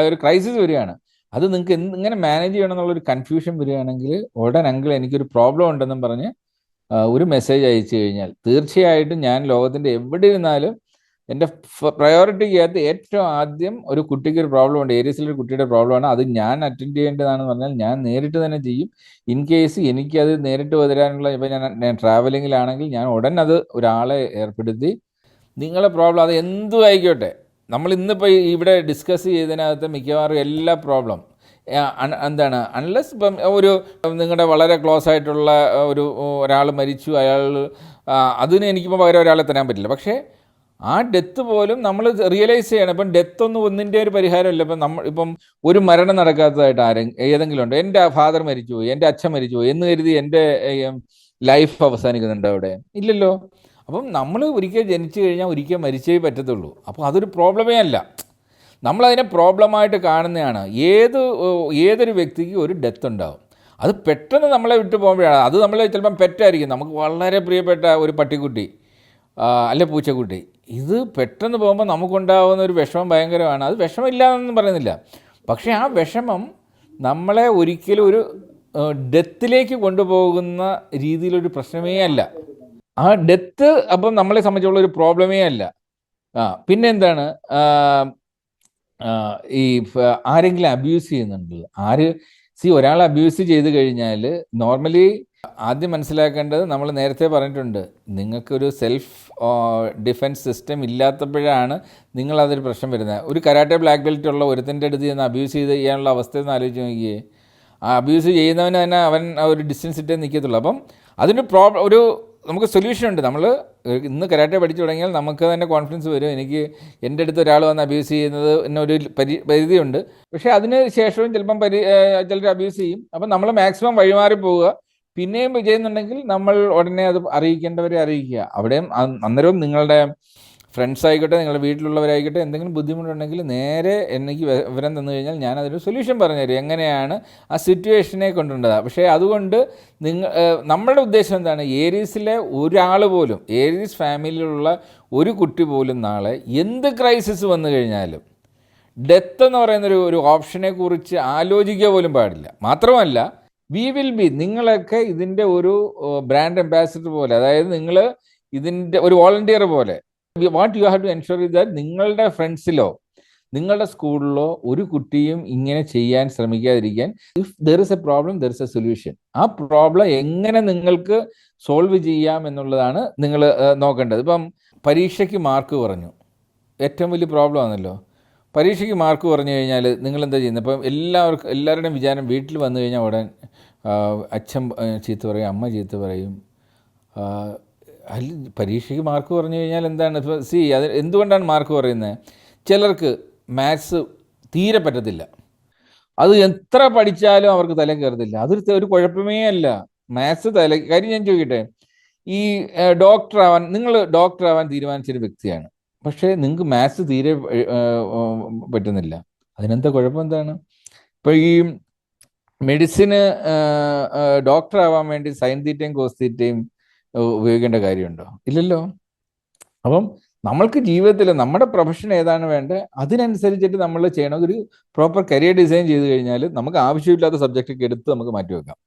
ഒരു ക്രൈസിസ് വരികയാണ്, അത് നിങ്ങൾക്ക് എങ്ങനെ മാനേജ് ചെയ്യണം എന്നുള്ളൊരു കൺഫ്യൂഷൻ വരികയാണെങ്കിൽ ഉടനെങ്കിൽ എനിക്കൊരു പ്രോബ്ലം ഉണ്ടെന്നും പറഞ്ഞ് ഒരു മെസ്സേജ് അയച്ചു കഴിഞ്ഞാൽ തീർച്ചയായിട്ടും ഞാൻ ലോകത്തിൻ്റെ എവിടെ ഇരുന്നാലും എൻ്റെ പ്രയോറിറ്റിക്കകത്ത് ഏറ്റവും ആദ്യം ഒരു കുട്ടിക്ക് ഒരു പ്രോബ്ലം ഉണ്ട്, ഏരിയസിലൊരു കുട്ടിയുടെ പ്രോബ്ലമാണ്, അത് ഞാൻ അറ്റൻഡ് ചെയ്യേണ്ടതാണെന്ന് പറഞ്ഞാൽ ഞാൻ നേരിട്ട് തന്നെ ചെയ്യും. ഇൻ കേസ് എനിക്കത് നേരിട്ട് വരാനുള്ള, ഇപ്പം ഞാൻ ട്രാവലിങ്ങിലാണെങ്കിൽ ഞാൻ ഉടൻ അത് ഒരാളെ ഏർപ്പെടുത്തി നിങ്ങളെ പ്രോബ്ലം അത് എന്തും ആയിക്കോട്ടെ, നമ്മൾ ഇന്നിപ്പോൾ ഇവിടെ ഡിസ്കസ് ചെയ്തതിനകത്ത് മിക്കവാറും എല്ലാ പ്രോബ്ലം എന്താണ്, അൺലെസ് ഇപ്പം ഒരു നിങ്ങളുടെ വളരെ ക്ലോസ് ആയിട്ടുള്ള ഒരാൾ മരിച്ചു, അയാൾ അതിന് എനിക്കിപ്പോൾ പകരം ഒരാളെ തരാൻ പറ്റില്ല. പക്ഷേ ആ ഡെത്ത് പോലും നമ്മൾ റിയലൈസ് ചെയ്യണം. ഇപ്പം ഡെത്തൊന്നും ഒന്നിൻ്റെ ഒരു പരിഹാരമല്ല. ഇപ്പം ഇപ്പം ഒരു മരണം നടക്കാത്തതായിട്ട് ഏതെങ്കിലും ഉണ്ടോ? എൻ്റെ ഫാദർ മരിച്ചുപോയി, എൻ്റെ അച്ഛൻ മരിച്ചുപോയി എന്ന് കരുതി എൻ്റെ ലൈഫ് അവസാനിക്കുന്നുണ്ടോ അവിടെ? ഇല്ലല്ലോ. അപ്പം നമ്മൾ ഒരിക്കൽ ജനിച്ചു കഴിഞ്ഞാൽ ഒരിക്കൽ മരിച്ചേ പറ്റത്തുള്ളൂ. അപ്പോൾ അതൊരു പ്രോബ്ലമേ അല്ല, നമ്മളതിനെ പ്രോബ്ലമായിട്ട് കാണുന്നതാണ്. ഏതൊരു വ്യക്തിക്ക് ഒരു ഡെത്ത് ഉണ്ടാവും, അത് പെട്ടെന്ന് നമ്മളെ വിട്ടു പോകുമ്പോഴാണ്. അത് നമ്മൾ ചിലപ്പം പെറ്റായിരിക്കും, നമുക്ക് വളരെ പ്രിയപ്പെട്ട ഒരു പട്ടിക്കുട്ടി അല്ലെ പൂച്ചക്കുട്ടി, ഇത് പെട്ടെന്ന് പോകുമ്പോൾ നമുക്കുണ്ടാകുന്ന ഒരു വിഷമം ഭയങ്കരമാണ്. അത് വിഷമമില്ലാന്നൊന്നും പറയുന്നില്ല, പക്ഷേ ആ വിഷമം നമ്മളെ ഒരിക്കലും ഒരു ഡെത്തിലേക്ക് കൊണ്ടുപോകുന്ന രീതിയിലൊരു പ്രശ്നമേ അല്ല. ആ ഡെത്ത് അപ്പം നമ്മളെ സംബന്ധിച്ചുള്ള ഒരു പ്രോബ്ലമേ അല്ല. പിന്നെ എന്താണ്, ഈ ആരെങ്കിലും അബ്യൂസ് ചെയ്യുന്നുണ്ട്, ഒരാൾ അബ്യൂസ് ചെയ്ത് കഴിഞ്ഞാൽ നോർമലി ആദ്യം മനസ്സിലാക്കേണ്ടത്, നമ്മൾ നേരത്തെ പറഞ്ഞിട്ടുണ്ട്, നിങ്ങൾക്കൊരു സെൽഫ് ഡിഫെൻസ് സിസ്റ്റം ഇല്ലാത്തപ്പോഴാണ് നിങ്ങളതൊരു പ്രശ്നം വരുന്നത്. ഒരു കരാട്ടെ ബ്ലാക്ക് ബെൽറ്റ് ഉള്ള ഒരുത്തൻ്റെ അടുത്ത് ചെന്ന് അബ്യൂസ് ചെയ്യാനുള്ള അവസ്ഥയെന്ന് ആലോചിച്ച് നോക്കിയേ. ആ അബ്യൂസ് ചെയ്യുന്നവന് തന്നെ അവൻ ഒരു ഡിസ്റ്റൻസ് ഇട്ടേ നിൽക്കത്തുള്ളൂ. അപ്പം അതിന് നമുക്ക് സൊല്യൂഷൻ ഉണ്ട്. നമ്മൾ ഇന്ന് കരാട്ടെ പഠിച്ചു തുടങ്ങിയാൽ നമുക്ക് തന്നെ കോൺഫിഡൻസ് വരും. എനിക്ക് എൻ്റെ അടുത്ത് ഒരാൾ വന്ന് അബ്യൂസ് ചെയ്യുന്നത് എന്നൊരു പരിധിയുണ്ട്. പക്ഷേ അതിന് ശേഷവും ചിലപ്പം ചിലർ അബ്യൂസ് ചെയ്യും. അപ്പം നമ്മൾ മാക്സിമം വഴിമാറി പോവുക. പിന്നെയും ചെയ്യുന്നുണ്ടെങ്കിൽ നമ്മൾ ഉടനെ അത് അറിയിക്കേണ്ടവരെ അറിയിക്കുക. അവിടെയും അന്നേരവും നിങ്ങളുടെ ഫ്രണ്ട്സ് ആയിക്കോട്ടെ, നിങ്ങളുടെ വീട്ടിലുള്ളവരായിക്കോട്ടെ, എന്തെങ്കിലും ബുദ്ധിമുട്ടുണ്ടെങ്കിൽ നേരെ എനിക്ക് വിവരം തന്നു കഴിഞ്ഞാൽ ഞാൻ അതിന് സൊല്യൂഷൻ പറഞ്ഞുതരും, എങ്ങനെയാണ് ആ സിറ്റുവേഷനെ കൊണ്ടുവരേണ്ടത്. പക്ഷേ അതുകൊണ്ട് നമ്മളുടെ ഉദ്ദേശം എന്താണ്, ഏരീസിലെ ഒരാൾ പോലും, ഏരീസ് ഫാമിലിയിലുള്ള ഒരു കുട്ടി പോലും നാളെ എന്ത് ക്രൈസിസ് വന്നു കഴിഞ്ഞാലും ഡെത്ത് എന്ന് പറയുന്നൊരു ഓപ്ഷനെ കുറിച്ച് ആലോചിക്കുക പോലും പാടില്ല. മാത്രമല്ല വി വിൽ ബി, നിങ്ങളൊക്കെ ഇതിൻ്റെ ഒരു ബ്രാൻഡ് അംബാസിഡർ പോലെ, അതായത് നിങ്ങൾ ഇതിൻ്റെ ഒരു വോളണ്ടിയർ പോലെ, what you have to ensure is that നിങ്ങളുടെ ഫ്രണ്ട്സിലോ നിങ്ങളുടെ സ്കൂളിലോ ഒരു കുട്ടിയും ഇങ്ങനെ ചെയ്യാൻ ശ്രമിക്കാതിരിക്കാൻ. If there is a problem there is a solution. ആ പ്രോബ്ലം എങ്ങനെ നിങ്ങൾക്ക് സോൾവ് ചെയ്യാം എന്നുള്ളതാണ് നിങ്ങൾ നോക്കേണ്ടത്. ഇപ്പം പരീക്ഷയ്ക്ക് മാർക്ക് കുറഞ്ഞു, ഏറ്റവും വലിയ പ്രോബ്ലം ആണല്ലോ. പരീക്ഷയ്ക്ക് മാർക്ക് കുറഞ്ഞു കഴിഞ്ഞാൽ നിങ്ങൾ എന്താ ചെയ്യുന്നത്? ഇപ്പം എല്ലാവരുടെയും വിചാരം വീട്ടിൽ വന്നു കഴിഞ്ഞാൽ ഉടൻ അച്ഛൻ ചീത്ത പറയും, അമ്മ ചീത്ത പറയും. പരീക്ഷയ്ക്ക് മാർക്ക് കുറഞ്ഞു കഴിഞ്ഞാൽ എന്താണ്? ഇപ്പോൾ അത് എന്തുകൊണ്ടാണ് മാർക്ക് കുറയുന്നത്? ചിലർക്ക് മാത്സ് തീരെ പറ്റത്തില്ല, അത് എത്ര പഠിച്ചാലും അവർക്ക് തല കയറത്തില്ല. അതൊരു കുഴപ്പമേ അല്ല. മാത്സ് കാര്യം ഞാൻ ചോദിക്കട്ടെ, ഈ നിങ്ങൾ ഡോക്ടർ ആവാൻ തീരുമാനിച്ചൊരു വ്യക്തിയാണ്, പക്ഷേ നിങ്ങൾക്ക് മാത്സ് തീരെ പറ്റുന്നില്ല. അതിനെന്താ കുഴപ്പം? എന്താണ്? ഇപ്പോൾ ഈ മെഡിസിന് ഡോക്ടർ ആവാൻ വേണ്ടി സൈൻ തീറ്റയും കോസ് തീറ്റയും ഉപയോഗിക്കേണ്ട കാര്യമുണ്ടോ? ഇല്ലല്ലോ. അപ്പം നമ്മൾക്ക് ജീവിതത്തിൽ നമ്മുടെ പ്രൊഫഷൻ ഏതാണ് വേണ്ടത് അതിനനുസരിച്ചിട്ട് നമ്മൾ ചെയ്യണം. ഒരു പ്രോപ്പർ കരിയർ ഡിസൈൻ ചെയ്ത് കഴിഞ്ഞാൽ നമുക്ക് ആവശ്യമില്ലാത്ത സബ്ജക്റ്റൊക്കെ എടുത്ത് നമുക്ക് മാറ്റിവെക്കാം.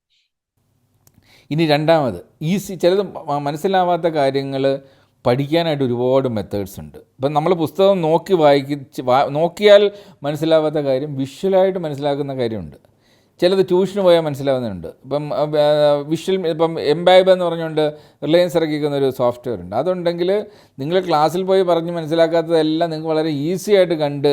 ഇനി രണ്ടാമത്, ചിലത് മനസ്സിലാവാത്ത കാര്യങ്ങൾ പഠിക്കാനായിട്ട് ഒരുപാട് മെത്തേഡ്സ് ഉണ്ട്. ഇപ്പം നമ്മൾ പുസ്തകം നോക്കിയാൽ മനസ്സിലാവാത്ത കാര്യം വിഷ്വലായിട്ട് മനസ്സിലാക്കുന്ന കാര്യമുണ്ട്. ചിലത് ട്യൂഷന് പോയാൽ മനസ്സിലാവുന്നുണ്ട്. ഇപ്പം ഇപ്പം എംബൈബ് എന്ന് പറഞ്ഞുകൊണ്ട് റിലയൻസ് ഇറക്കിക്കുന്ന ഒരു സോഫ്റ്റ്വെയർ ഉണ്ട്. അതുണ്ടെങ്കിൽ നിങ്ങൾ ക്ലാസ്സിൽ പോയി പറഞ്ഞ് മനസ്സിലാക്കാത്തതെല്ലാം നിങ്ങൾക്ക് വളരെ ഈസി ആയിട്ട് കണ്ട്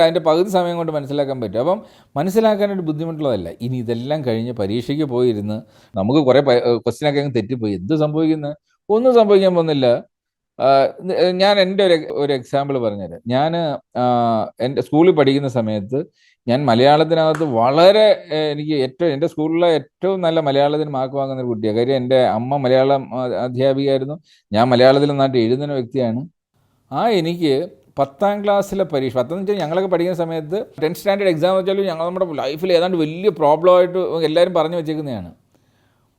അതിൻ്റെ പകുതി സമയം കൊണ്ട് മനസ്സിലാക്കാൻ പറ്റും. അപ്പം മനസ്സിലാക്കാനായിട്ട് ബുദ്ധിമുട്ടുള്ളതല്ല. ഇനി ഇതെല്ലാം കഴിഞ്ഞ് പരീക്ഷയ്ക്ക് പോയിരുന്ന് നമുക്ക് കുറേ ക്വസ്റ്റ്യനൊക്കെ അങ്ങ് തെറ്റിപ്പോയി, എന്ത് സംഭവിക്കുന്നത്? ഒന്നും സംഭവിക്കാൻ പോകുന്നില്ല. ഞാൻ എൻ്റെ ഒരു എക്സാമ്പിൾ പറഞ്ഞുതരാം. ഞാൻ എൻ്റെ സ്കൂളിൽ പഠിക്കുന്ന സമയത്ത് ഞാൻ മലയാളത്തിനകത്ത് വളരെ എനിക്ക് എൻ്റെ സ്കൂളിലെ ഏറ്റവും നല്ല മലയാളത്തിന് മാർക്ക് വാങ്ങുന്ന ഒരു കുട്ടിയാണ്. കാര്യം എൻ്റെ അമ്മ മലയാളം അധ്യാപികയായിരുന്നു, ഞാൻ മലയാളത്തിൽ നന്നായിട്ട് എഴുതുന്ന വ്യക്തിയാണ്. എനിക്ക് 10ാം ക്ലാസ്സിലെ പരീക്ഷ, 10ാം വെച്ചാൽ ഞങ്ങളൊക്കെ പഠിക്കുന്ന സമയത്ത് 10th സ്റ്റാൻഡേർഡ് എക്സാം വെച്ചാലും നമ്മുടെ ലൈഫിൽ ഏതാണ്ട് വലിയ പ്രോബ്ലമായിട്ട് എല്ലാവരും പറഞ്ഞു വെച്ചേക്കുന്നതാണ്.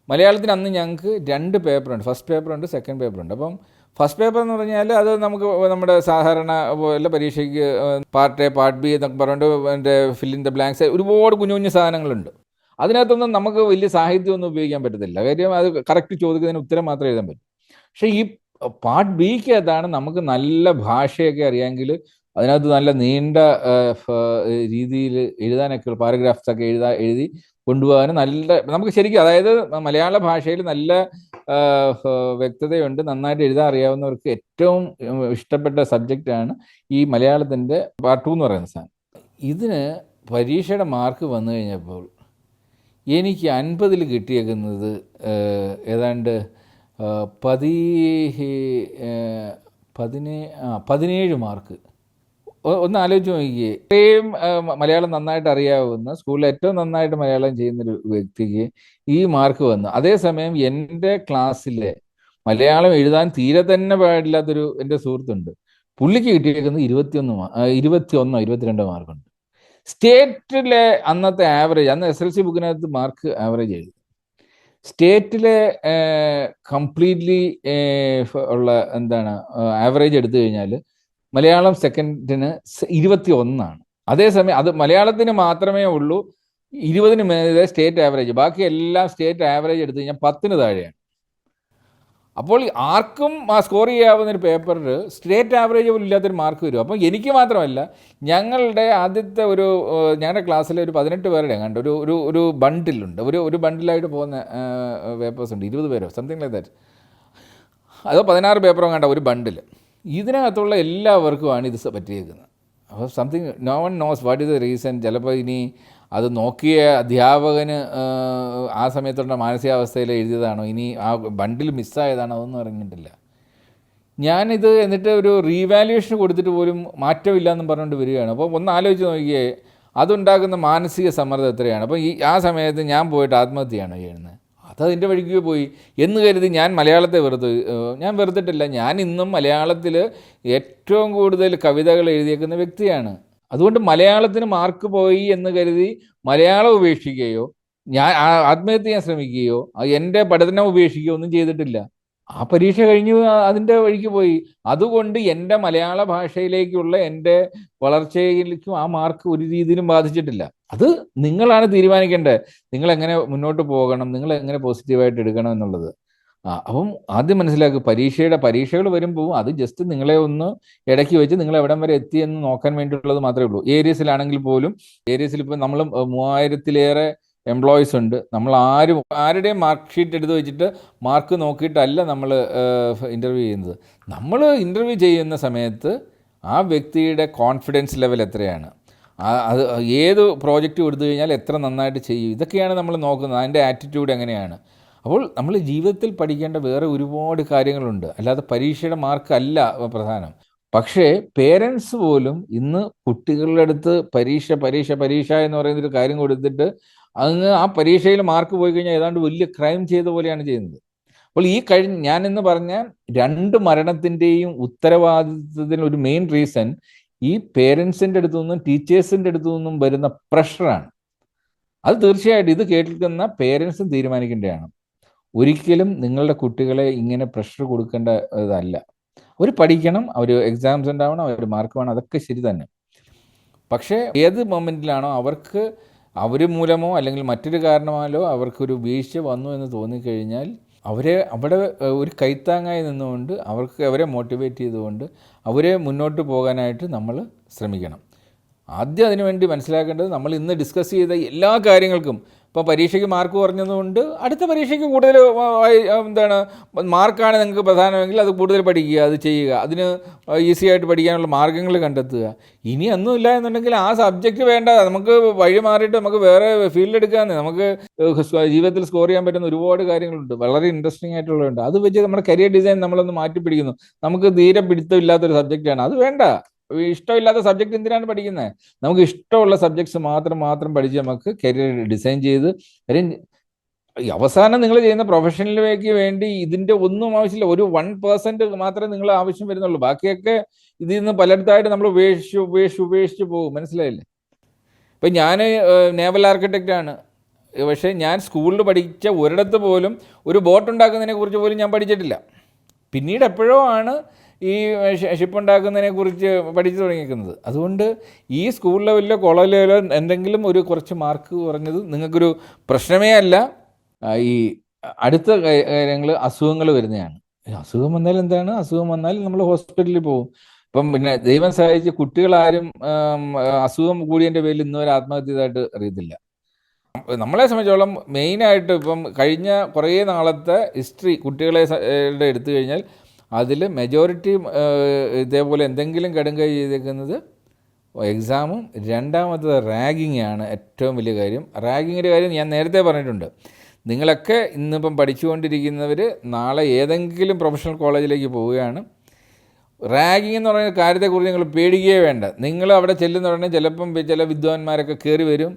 മലയാളത്തിന് അന്ന് ഞങ്ങൾക്ക് 2 പേപ്പറുണ്ട്, ഫസ്റ്റ് പേപ്പറുണ്ട്, സെക്കൻഡ് പേപ്പറുണ്ട്. അപ്പം ഫസ്റ്റ് പേപ്പർ എന്ന് പറഞ്ഞാൽ അത് നമുക്ക് നമ്മുടെ സാധാരണ പോലെ പരീക്ഷയ്ക്ക് പാർട്ട് എ പാർട്ട് ബി എന്നൊക്കെ പറഞ്ഞിട്ട് എൻ്റെ ഫിൽ ഇൻ ദ ബ്ലാങ്ക്സ് ഒരുപാട് കുഞ്ഞു കുഞ്ഞു സാധനങ്ങളുണ്ട്. അതിനകത്തൊന്നും നമുക്ക് വലിയ സാഹിത്യമൊന്നും ഉപയോഗിക്കാൻ പറ്റത്തില്ല. കാര്യം അത് കറക്റ്റ് ചോദിക്കുന്നതിന് ഉത്തരം മാത്രമേ എഴുതാൻ പറ്റും. പക്ഷേ ഈ പാർട്ട് ബിക്ക് അതാണ് നമുക്ക് നല്ല ഭാഷയൊക്കെ അറിയാമെങ്കിൽ അതിനകത്ത് നല്ല നീണ്ട രീതിയിൽ എഴുതാനൊക്കെ പാരഗ്രാഫ്സൊക്കെ എഴുതി കൊണ്ടുപോകാൻ നമുക്ക് ശരിക്കും, അതായത് മലയാള ഭാഷയിൽ നല്ല വ്യക്തതയുണ്ട്, നന്നായിട്ട് എഴുതാൻ അറിയാവുന്നവർക്ക് ഏറ്റവും ഇഷ്ടപ്പെട്ട സബ്ജക്റ്റാണ് ഈ മലയാളത്തിൻ്റെ പാർട്ട് 2 എന്ന് പറയുന്ന സാധനം. ഇതിന് പരീക്ഷയുടെ മാർക്ക് വന്നു കഴിഞ്ഞപ്പോൾ എനിക്ക് 50ൽ കിട്ടിയേക്കുന്നത് ഏതാണ്ട് 17 മാർക്ക്. ഒന്ന് ആലോചിച്ച് നോക്കിയേ, ഇത്രയും മലയാളം നന്നായിട്ട് അറിയാവുന്ന, സ്കൂളിൽ ഏറ്റവും നന്നായിട്ട് മലയാളം ചെയ്യുന്നൊരു വ്യക്തിക്ക് ഈ മാർക്ക് വന്നു. അതേസമയം എൻ്റെ ക്ലാസ്സിലെ മലയാളം എഴുതാൻ തീരെ തന്നെ പാടില്ലാത്തൊരു എൻ്റെ സുഹൃത്തുണ്ട്, പുള്ളിക്ക് കിട്ടിയേക്കുന്നത് 22 മാർക്കുണ്ട്. സ്റ്റേറ്റിലെ അന്നത്തെ ആവറേജ്, അന്ന് SLC ബുക്കിനകത്ത് മാർക്ക് ആവറേജ് എഴുതി, സ്റ്റേറ്റിലെ കംപ്ലീറ്റ്ലി ഉള്ള ആവറേജ് എടുത്തു കഴിഞ്ഞാൽ മലയാളം സെക്കൻഡിന് 21. അതേസമയം അത് മലയാളത്തിന് മാത്രമേ ഉള്ളൂ 20ന് മേലെ സ്റ്റേറ്റ് ആവറേജ്, ബാക്കി എല്ലാം സ്റ്റേറ്റ് ആവറേജ് എടുത്തു കഴിഞ്ഞാൽ 10ന് താഴെയാണ്. അപ്പോൾ ആർക്കും സ്കോർ ചെയ്യാവുന്നൊരു പേപ്പറിൽ സ്റ്റേറ്റ് ആവറേജ് പോലും ഇല്ലാത്തൊരു മാർക്ക് വരും. അപ്പോൾ എനിക്ക് മാത്രമല്ല, ഞങ്ങളുടെ ആദ്യത്തെ ഞങ്ങളുടെ ക്ലാസ്സിലെ ഒരു 18 പേരുടെ കണ്ട് ഒരു ബണ്ടിലുണ്ട്, ഒരു ബണ്ടിലായിട്ട് പോകുന്ന പേപ്പേഴ്സ് ഉണ്ട്, 20 പേരോ സംതിങ് ലൈക്ക് ദാറ്റ്, അതോ 16 പേപ്പറോ കണ്ട ഒരു ബണ്ടിൽ. ഇതിനകത്തുള്ള എല്ലാവർക്കുമാണ് ഇത് പറ്റിയേക്കുന്നത്. അപ്പോൾ something no one knows what is the reason. ചിലപ്പോൾ ഇനി അത് നോക്കിയ അധ്യാപകന് ആ സമയത്തുള്ള മാനസികാവസ്ഥയിൽ എഴുതിയതാണോ, ഇനി ആ ബണ്ടിൽ മിസ്സായതാണോ, അതൊന്നും അറിഞ്ഞിട്ടില്ല. ഞാനിത് എന്നിട്ട് ഒരു റീവാലുവേഷൻ കൊടുത്തിട്ട് പോലും മാറ്റമില്ല എന്നും പറഞ്ഞുകൊണ്ട് വരികയാണ്. അപ്പോൾ ഒന്ന് ആലോചിച്ച് നോക്കിയേ, അതുണ്ടാക്കുന്ന മാനസിക സമ്മർദ്ദം എത്രയാണ്. അപ്പോൾ ആ സമയത്ത് ഞാൻ പോയിട്ട് ആത്മഹത്യയാണ് ചെയ്യുന്നത്. അതതിൻ്റെ വഴിക്ക് പോയി എന്ന് കരുതി ഞാൻ മലയാളത്തെ ഞാൻ വെറുത്തിട്ടില്ല. ഞാൻ ഇന്നും മലയാളത്തിൽ ഏറ്റവും കൂടുതൽ കവിതകൾ എഴുതിയേക്കുന്ന വ്യക്തിയാണ്. അതുകൊണ്ട് മലയാളത്തിന് മാർക്ക് പോയി എന്ന് കരുതി മലയാളം ഉപേക്ഷിക്കുകയോ ഞാൻ ആത്മഹത്യ ചെയ്യാൻ ശ്രമിക്കുകയോ എൻ്റെ പഠനം ഉപേക്ഷിക്കുകയോ ഒന്നും ചെയ്തിട്ടില്ല. ആ പരീക്ഷ കഴിഞ്ഞു, അതിൻ്റെ വഴിക്ക് പോയി. അതുകൊണ്ട് എൻ്റെ മലയാള ഭാഷയിലേക്കുള്ള എൻ്റെ വളർച്ചയിലേക്കും ആ മാർക്ക് ഒരു രീതിയിലും ബാധിച്ചിട്ടില്ല. അത് നിങ്ങളാണ് തീരുമാനിക്കേണ്ടത്, നിങ്ങൾ എങ്ങനെ മുന്നോട്ട് പോകണം, നിങ്ങൾ എങ്ങനെ പോസിറ്റീവായിട്ട് എടുക്കണം എന്നുള്ളത്. അപ്പം ആദ്യം മനസ്സിലാക്കുക, പരീക്ഷകൾ വരുമ്പോൾ അത് ജസ്റ്റ് നിങ്ങളെ ഒന്ന് ഇടയ്ക്ക് വെച്ച് നിങ്ങൾ എവിടം വരെ എത്തിയെന്ന് നോക്കാൻ വേണ്ടിയിട്ടുള്ളത് മാത്രമേ ഉള്ളൂ. ഏരിയസിലാണെങ്കിൽ പോലും, ഏരിയസിൽ ഇപ്പോൾ നമ്മൾ 3000-ലേറെ എംപ്ലോയീസ് ഉണ്ട്. നമ്മൾ ആരുടെയും മാർക്ക് ഷീറ്റ് എടുത്ത് വെച്ചിട്ട് മാർക്ക് നോക്കിയിട്ടല്ല നമ്മൾ ഇൻ്റർവ്യൂ ചെയ്യുന്നത്. നമ്മൾ ഇൻ്റർവ്യൂ ചെയ്യുന്ന സമയത്ത് ആ വ്യക്തിയുടെ കോൺഫിഡൻസ് ലെവൽ എത്രയാണ്, അത് ഏത് പ്രോജക്റ്റ് കൊടുത്തു കഴിഞ്ഞാൽ എത്ര നന്നായിട്ട് ചെയ്യും, ഇതൊക്കെയാണ് നമ്മൾ നോക്കുന്നത്. അതിൻ്റെ ആറ്റിറ്റ്യൂഡ് എങ്ങനെയാണ്. അപ്പോൾ നമ്മൾ ജീവിതത്തിൽ പഠിക്കേണ്ട വേറെ ഒരുപാട് കാര്യങ്ങളുണ്ട്, അല്ലാതെ പരീക്ഷയുടെ മാർക്ക് അല്ല പ്രധാനം. പക്ഷേ പേരൻസ് പോലും ഇന്ന് കുട്ടികളുടെ അടുത്ത് പരീക്ഷ എന്ന് പറയുന്നൊരു കാര്യം കൊടുത്തിട്ട് അങ്ങ് ആ പരീക്ഷയിൽ മാർക്ക് പോയി കഴിഞ്ഞാൽ ഏതാണ്ട് വലിയ ക്രൈം ചെയ്ത പോലെയാണ് ചെയ്യുന്നത്. അപ്പോൾ ഞാനിന്ന് പറഞ്ഞ 2 മരണത്തിൻ്റെയും ഉത്തരവാദിത്വത്തിന് ഒരു മെയിൻ റീസൺ ഈ പേരൻസിൻ്റെ അടുത്തു നിന്നും ടീച്ചേഴ്സിൻ്റെ അടുത്തു നിന്നും വരുന്ന പ്രഷറാണ്. അത് തീർച്ചയായിട്ടും ഇത് കേൾക്കുന്ന പേരൻസും തീരുമാനിക്കേണ്ടതാണ്. ഒരിക്കലും നിങ്ങളുടെ കുട്ടികളെ ഇങ്ങനെ പ്രഷർ കൊടുക്കേണ്ട ഇതല്ല. അവർ പഠിക്കണം, അവർ എക്സാംസ് ഉണ്ടാവണം, അവർ മാർക്ക് വേണം, അതൊക്കെ ശരി തന്നെ. പക്ഷേ ഏത് മൊമെൻറ്റിലാണോ അവർ മൂലമോ അല്ലെങ്കിൽ മറ്റൊരു കാരണമാലോ അവർക്കൊരു വീഴ്ച വന്നു എന്ന് തോന്നിക്കഴിഞ്ഞാൽ അവിടെ ഒരു കൈത്താങ്ങായി നിന്നുകൊണ്ട് അവരെ മോട്ടിവേറ്റ് ചെയ്തുകൊണ്ട് അവരെ മുന്നോട്ട് പോകാനായിട്ട് നമ്മൾ ശ്രമിക്കണം. ആദ്യം അതിനുവേണ്ടി മനസ്സിലാക്കേണ്ടത്, നമ്മൾ ഇന്ന് ഡിസ്കസ് ചെയ്ത എല്ലാ കാര്യങ്ങൾക്കും, ഇപ്പോൾ പരീക്ഷയ്ക്ക് മാർക്ക് കുറഞ്ഞതുകൊണ്ട് അടുത്ത പരീക്ഷയ്ക്ക് കൂടുതൽ മാർക്കാണ് നിങ്ങൾക്ക് പ്രധാനമെങ്കിൽ അത് കൂടുതൽ പഠിക്കുക, അത് ചെയ്യുക, അതിന് ഈസി ആയിട്ട് പഠിക്കാനുള്ള മാർഗ്ഗങ്ങൾ കണ്ടെത്തുക. ഇനി ഒന്നുമില്ല എന്നുണ്ടെങ്കിൽ ആ സബ്ജക്റ്റ് വേണ്ട, നമുക്ക് വഴി മാറിയിട്ട് നമുക്ക് വേറെ ഫീൽഡ് എടുക്കാമെന്ന്. നമുക്ക് ജീവിതത്തിൽ സ്കോർ ചെയ്യാൻ പറ്റുന്ന ഒരുപാട് കാര്യങ്ങളുണ്ട്, വളരെ ഇൻട്രസ്റ്റിംഗ് ആയിട്ടുള്ളതുണ്ട്. അത് വെച്ച് നമ്മുടെ കരിയർ ഡിസൈൻ നമ്മളൊന്ന് മാറ്റിപ്പിടിക്കുന്നു. നമുക്ക് തീരെ പിടുത്തമില്ലാത്തൊരു സബ്ജക്റ്റാണ്, അത് വേണ്ട. ഇഷ്ടമില്ലാത്ത സബ്ജക്റ്റ് എന്തിനാണ് പഠിക്കുന്നത്? നമുക്ക് ഇഷ്ടമുള്ള സബ്ജക്ട്സ് മാത്രം പഠിച്ച് നമുക്ക് കരിയർ ഡിസൈൻ ചെയ്ത് അവസാനം നിങ്ങൾ ചെയ്യുന്ന പ്രൊഫഷണലിലേക്ക് വേണ്ടി ഇതിൻ്റെ ഒന്നും ആവശ്യമില്ല. ഒരു 1% മാത്രമേ നിങ്ങൾ ആവശ്യം വരുന്നുള്ളൂ. ബാക്കിയൊക്കെ ഇതിൽ നിന്ന് പലയിടത്തായിട്ട് നമ്മൾ ഉപേക്ഷിച്ച് പോകും. മനസ്സിലായില്ലേ? ഇപ്പം ഞാൻ നേവൽ ആർക്കിടെക്റ്റാണ്, പക്ഷേ ഞാൻ സ്കൂളിൽ പഠിച്ച ഒരിടത്ത് പോലും ഒരു ബോട്ട് ഉണ്ടാക്കുന്നതിനെ കുറിച്ച് പോലും ഞാൻ പഠിച്ചിട്ടില്ല. പിന്നീട് എപ്പോഴോ ആണ് ഈ ഷിപ്പ് ഉണ്ടാക്കുന്നതിനെ കുറിച്ച് പഠിച്ചു തുടങ്ങിയിരിക്കുന്നത്. അതുകൊണ്ട് ഈ സ്കൂൾ ലെവലിലോ കോളേജ് ലെവലിലോ എന്തെങ്കിലും ഒരു കുറച്ച് മാർക്ക് കുറഞ്ഞത് നിങ്ങൾക്കൊരു പ്രശ്നമേ അല്ല. ഈ അടുത്ത കാര്യങ്ങൾ അസുഖങ്ങൾ വരുന്നതാണ്. അസുഖം വന്നാൽ എന്താണ്? അസുഖം വന്നാൽ നമ്മൾ ഹോസ്പിറ്റലിൽ പോകും. ഇപ്പം പിന്നെ ദൈവം സഹായിച്ച് കുട്ടികളാരും അസുഖം കൂടിയതിൻ്റെ പേരിൽ ഇന്നുവരെ ആത്മഹത്യ ചെയ്തതായിട്ട് അറിയത്തില്ല. നമ്മളെ സംബന്ധിച്ചോളം മെയിനായിട്ട് ഇപ്പം കഴിഞ്ഞ കുറേ നാളത്തെ ഹിസ്റ്ററി കുട്ടികളെ എടുത്തു കഴിഞ്ഞാൽ അതിൽ മെജോറിറ്റി ഇതേപോലെ എന്തെങ്കിലും കടുങ്കൈ ചെയ്തേക്കുന്നത് എക്സാമും, രണ്ടാമത്തത് റാഗിങ് ആണ് ഏറ്റവും വലിയ കാര്യം. റാഗിങ്ങിൻ്റെ കാര്യം ഞാൻ നേരത്തെ പറഞ്ഞിട്ടുണ്ട്. നിങ്ങളൊക്കെ ഇന്നിപ്പം പഠിച്ചുകൊണ്ടിരിക്കുന്നവർ നാളെ ഏതെങ്കിലും പ്രൊഫഷണൽ കോളേജിലേക്ക് പോവുകയാണ്. റാഗിങ് എന്ന് പറയുന്ന കാര്യത്തെക്കുറിച്ച് നിങ്ങൾ പേടിക്കുകയേ വേണ്ട. നിങ്ങൾ അവിടെ ചെല്ലുന്ന ഉടനെ ചിലപ്പം ചില വിദ്വാൻമാരൊക്കെ കയറി വരും.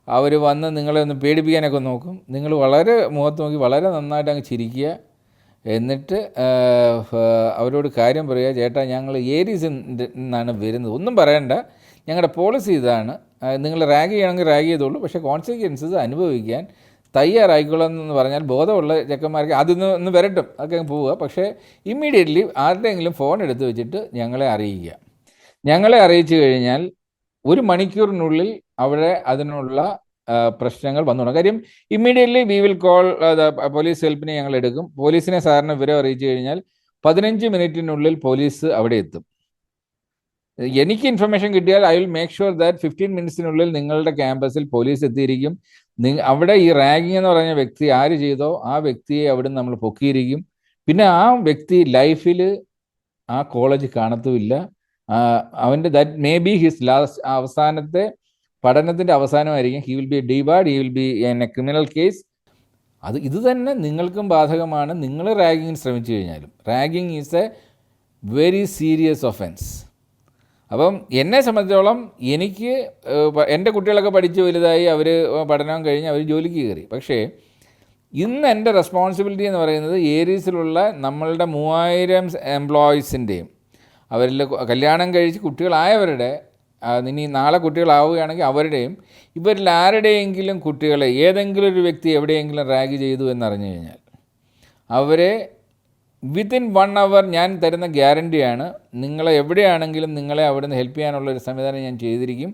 അവർ വന്ന് നിങ്ങളെ ഒന്ന് പേടിപ്പിക്കാനൊക്കെ നോക്കും. നിങ്ങൾ വളരെ മുഖത്ത് നോക്കി വളരെ നന്നായിട്ട് അങ്ങ് ചിരിക്കുക. എന്നിട്ട് അവരോട് കാര്യം പറയുക, ചേട്ടാ ഞങ്ങൾ ഏരീസിൽ നിന്നാണ് വരുന്നത്, ഒന്നും പറയണ്ട, ഞങ്ങളുടെ പോളിസി ഇതാണ്, നിങ്ങൾ റാഗ് ചെയ്യണമെങ്കിൽ റാഗ് ചെയ്തോളൂ, പക്ഷേ കോൺസിക്വൻസസ് അനുഭവിക്കാൻ തയ്യാറായിക്കോളാം എന്ന് പറഞ്ഞാൽ ബോധമുള്ള ചെക്കന്മാർക്ക് അതൊന്ന് വരട്ടും, അതൊക്കെ അങ്ങ് പോവുക. പക്ഷേ ഇമ്മീഡിയറ്റ്ലി ആരുടെയെങ്കിലും ഫോൺ എടുത്ത് വെച്ചിട്ട് ഞങ്ങളെ അറിയിക്കുക. ഞങ്ങളെ അറിയിച്ചു കഴിഞ്ഞാൽ 1 മണിക്കൂറിനുള്ളിൽ അവിടെ അതിനുള്ള പ്രശ്നങ്ങൾ വന്നു തുടങ്ങും. കാര്യം immediately we will call police ഹെൽപ്പിനെ ഞങ്ങൾ എടുക്കും. പോലീസിനെ സാറിന് വിവരം അറിയിച്ചു കഴിഞ്ഞാൽ 15 മിനിറ്റിനുള്ളിൽ പോലീസ് അവിടെ എത്തും. എനിക്ക് ഇൻഫർമേഷൻ കിട്ടിയാൽ I will make sure that 15 മിനിറ്റ്സിനുള്ളിൽ നിങ്ങളുടെ ക്യാമ്പസിൽ പോലീസ് എത്തിയിരിക്കും. അവിടെ ഈ റാഗിങ് എന്ന് പറഞ്ഞ വ്യക്തി ആര് ചെയ്തോ ആ വ്യക്തിയെ അവിടെ നമ്മൾ പൊക്കിയിരിക്കും. പിന്നെ ആ വ്യക്തി ലൈഫിൽ ആ കോളേജ് കാണത്തുമില്ല. അവൻ്റെ that may be his last അവസാനത്തെ പഠനത്തിൻ്റെ അവസാനമായിരിക്കും. He will be debarred, he will be in a criminal case. ഇത് തന്നെ നിങ്ങൾക്കും ബാധകമാണ്. നിങ്ങൾ റാഗിങ്ങിന് ശ്രമിച്ചു കഴിഞ്ഞാലും ragging is a very serious offence. അപ്പം എന്നെ സംബന്ധിച്ചോളം എനിക്ക് എൻ്റെ കുട്ടികളൊക്കെ പഠിച്ച് വലുതായി, അവർ പഠനം കഴിഞ്ഞ് അവർ ജോലിക്ക് കയറി. പക്ഷേ ഇന്ന് എൻ്റെ റെസ്പോൺസിബിലിറ്റി എന്ന് പറയുന്നത് ഏരീസിലുള്ള നമ്മളുടെ 3000 എംപ്ലോയീസിൻ്റെയും അവരിൽ കല്യാണം കഴിച്ച് കുട്ടികളായവരുടെ, ഇനി നാളെ കുട്ടികളാവുകയാണെങ്കിൽ അവരുടെയും, ഇവരിൽ ആരുടെയെങ്കിലും കുട്ടികളെ ഏതെങ്കിലും ഒരു വ്യക്തി എവിടെയെങ്കിലും റാഗ് ചെയ്തു എന്നറിഞ്ഞു കഴിഞ്ഞാൽ അവരെ വിത്തിൻ 1 hour ഞാൻ തരുന്ന ഗ്യാരണ്ടിയാണ്, നിങ്ങളെ എവിടെയാണെങ്കിലും നിങ്ങളെ അവിടെ നിന്ന് ഹെൽപ്പ് ചെയ്യാനുള്ളൊരു സംവിധാനം ഞാൻ ചെയ്തിരിക്കും.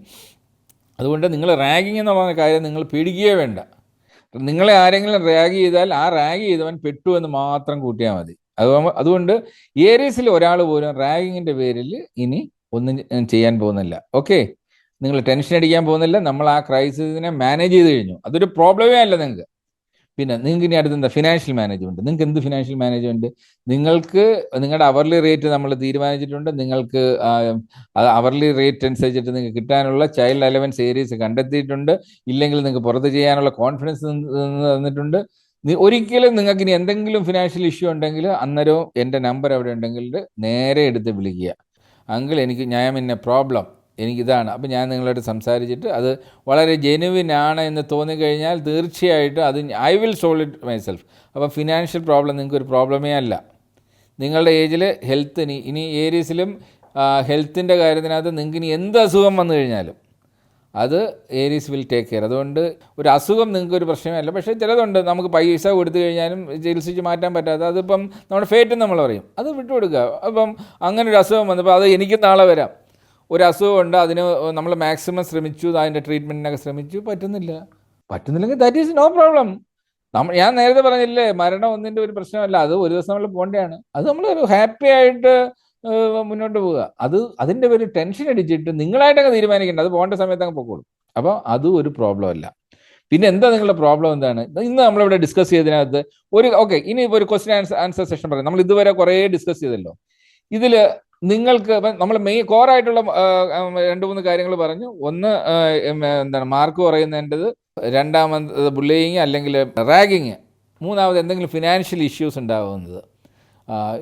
അതുകൊണ്ട് നിങ്ങൾ റാഗിങ് എന്നുള്ള കാര്യം നിങ്ങൾ പേടിക്കുകയേ വേണ്ട. നിങ്ങളെ ആരെങ്കിലും റാഗ് ചെയ്താൽ ആ റാഗ് ചെയ്തവൻ പെട്ടു എന്ന് മാത്രം കൂട്ടിയാൽ മതി. അതുകൊണ്ട് ഏരീസിൽ ഒരാൾ പോലും റാഗിങ്ങിൻ്റെ പേരിൽ ഇനി ഒന്നും ചെയ്യാൻ പോകുന്നില്ല. ഓക്കെ, നിങ്ങൾ ടെൻഷൻ അടിക്കാൻ പോകുന്നില്ല. നമ്മൾ ആ ക്രൈസിസിനെ മാനേജ് ചെയ്ത് കഴിഞ്ഞു. അതൊരു പ്രോബ്ലമേ അല്ല നിങ്ങൾക്ക്. പിന്നെ നിങ്ങൾക്ക് ഇനി അടുത്ത് എന്താ ഫിനാൻഷ്യൽ മാനേജ്മെൻറ്റ്. നിങ്ങൾക്ക് എന്ത് ഫിനാൻഷ്യൽ മാനേജ്മെൻറ്റ്? നിങ്ങൾക്ക് നിങ്ങളുടെ അവർലി റേറ്റ് നമ്മൾ തീരുമാനിച്ചിട്ടുണ്ട്. നിങ്ങൾക്ക് അവർലി റേറ്റ് അനുസരിച്ചിട്ട് നിങ്ങൾക്ക് കിട്ടാനുള്ള ചൈൽഡ് അലവൻസ് ഏരിയസ് കണ്ടെത്തിയിട്ടുണ്ട്. ഇല്ലെങ്കിൽ നിങ്ങൾക്ക് പുറത്ത് ചെയ്യാനുള്ള കോൺഫിഡൻസ് തന്നിട്ടുണ്ട്. ഒരിക്കലും നിങ്ങൾക്ക് ഇനി എന്തെങ്കിലും ഫിനാൻഷ്യൽ ഇഷ്യൂ ഉണ്ടെങ്കിൽ അന്നേരവും എൻ്റെ നമ്പർ അവിടെ ഉണ്ടെങ്കിൽ നേരെ എടുത്ത് വിളിക്കുക. അങ്കിൾ, ഞാൻ ഇന്ന പ്രോബ്ലം എനിക്കിതാണ്. അപ്പോൾ ഞാൻ നിങ്ങളോട് സംസാരിച്ചിട്ട് അത് വളരെ ജെനുവിൻ ആണ് എന്ന് തോന്നിക്കഴിഞ്ഞാൽ തീർച്ചയായിട്ടും അത് I will solve it myself. അപ്പോൾ ഫിനാൻഷ്യൽ പ്രോബ്ലം നിങ്ങൾക്കൊരു പ്രോബ്ലമേ അല്ല. നിങ്ങളുടെ ഏജിൽ ഹെൽത്തിന് ഇനി ഏരീസിലും ഹെൽത്തിൻ്റെ കാര്യത്തിനകത്ത് നിങ്ങൾക്ക് ഇനി എന്ത് അസുഖം വന്നു കഴിഞ്ഞാലും അത് ഏരീസ് വിൽ ടേക്ക് കെയർ. അതുകൊണ്ട് ഒരു അസുഖം നിങ്ങൾക്കൊരു പ്രശ്നമല്ല. പക്ഷേ ചിലതുണ്ട്, നമുക്ക് പൈസ കൊടുത്തു കഴിഞ്ഞാലും ചികിത്സിച്ച് മാറ്റാൻ പറ്റാത്ത, അതിപ്പം നമ്മുടെ ഫേറ്റ് നമ്മൾ പറയും, അത് വിട്ടുകൊടുക്കുക. അപ്പം അങ്ങനെ ഒരു അസുഖം വന്നപ്പോൾ അത് എനിക്ക് നാളെ വരാം. ഒരു അസുഖമുണ്ട്, അതിന് നമ്മൾ മാക്സിമം ശ്രമിച്ചു, അതിൻ്റെ ട്രീറ്റ്മെൻറ്റിനൊക്കെ ശ്രമിച്ചു, പറ്റുന്നില്ലെങ്കിൽ ദാറ്റ് ഈസ് നോ പ്രോബ്ലം. ഞാൻ നേരത്തെ പറഞ്ഞില്ലേ, മരണം ഒന്നിൻ്റെ ഒരു പ്രശ്നമല്ല. അത് ഒരു ദിവസം നമ്മൾ പോകേണ്ടതാണ്. അത് നമ്മളൊരു ഹാപ്പി ആയിട്ട് മുന്നോട്ട് പോവുക. അതിൻ്റെ ഒരു ടെൻഷൻ അടിച്ചിട്ട് നിങ്ങളായിട്ടങ്ങ് തീരുമാനിക്കേണ്ട, അത് പോകേണ്ട സമയത്ത് അങ്ങ് പൊക്കോളും. അപ്പോൾ അതും ഒരു പ്രോബ്ലം അല്ല. പിന്നെ എന്താ നിങ്ങളുടെ പ്രോബ്ലം എന്താണ്? ഇന്ന് നമ്മളിവിടെ ഡിസ്കസ് ചെയ്തതിനകത്ത് ഓക്കെ, ഇനി ഒരു ക്വസ്റ്റ്യൻ ആൻസർ സെഷൻ പറയാം. നമ്മൾ ഇതുവരെ കുറേ ഡിസ്കസ് ചെയ്തല്ലോ. ഇതിൽ നിങ്ങൾക്ക് നമ്മൾ കോറായിട്ടുള്ള 2-3 കാര്യങ്ങൾ പറഞ്ഞു. ഒന്ന് എന്താണ് മാർക്ക് പറയുന്നതിൻ്റെത്, രണ്ടാമത് ബുള്ളിയിങ് അല്ലെങ്കിൽ റാഗിങ്, മൂന്നാമത് എന്തെങ്കിലും ഫിനാൻഷ്യൽ ഇഷ്യൂസ് ഉണ്ടാകുന്നത്,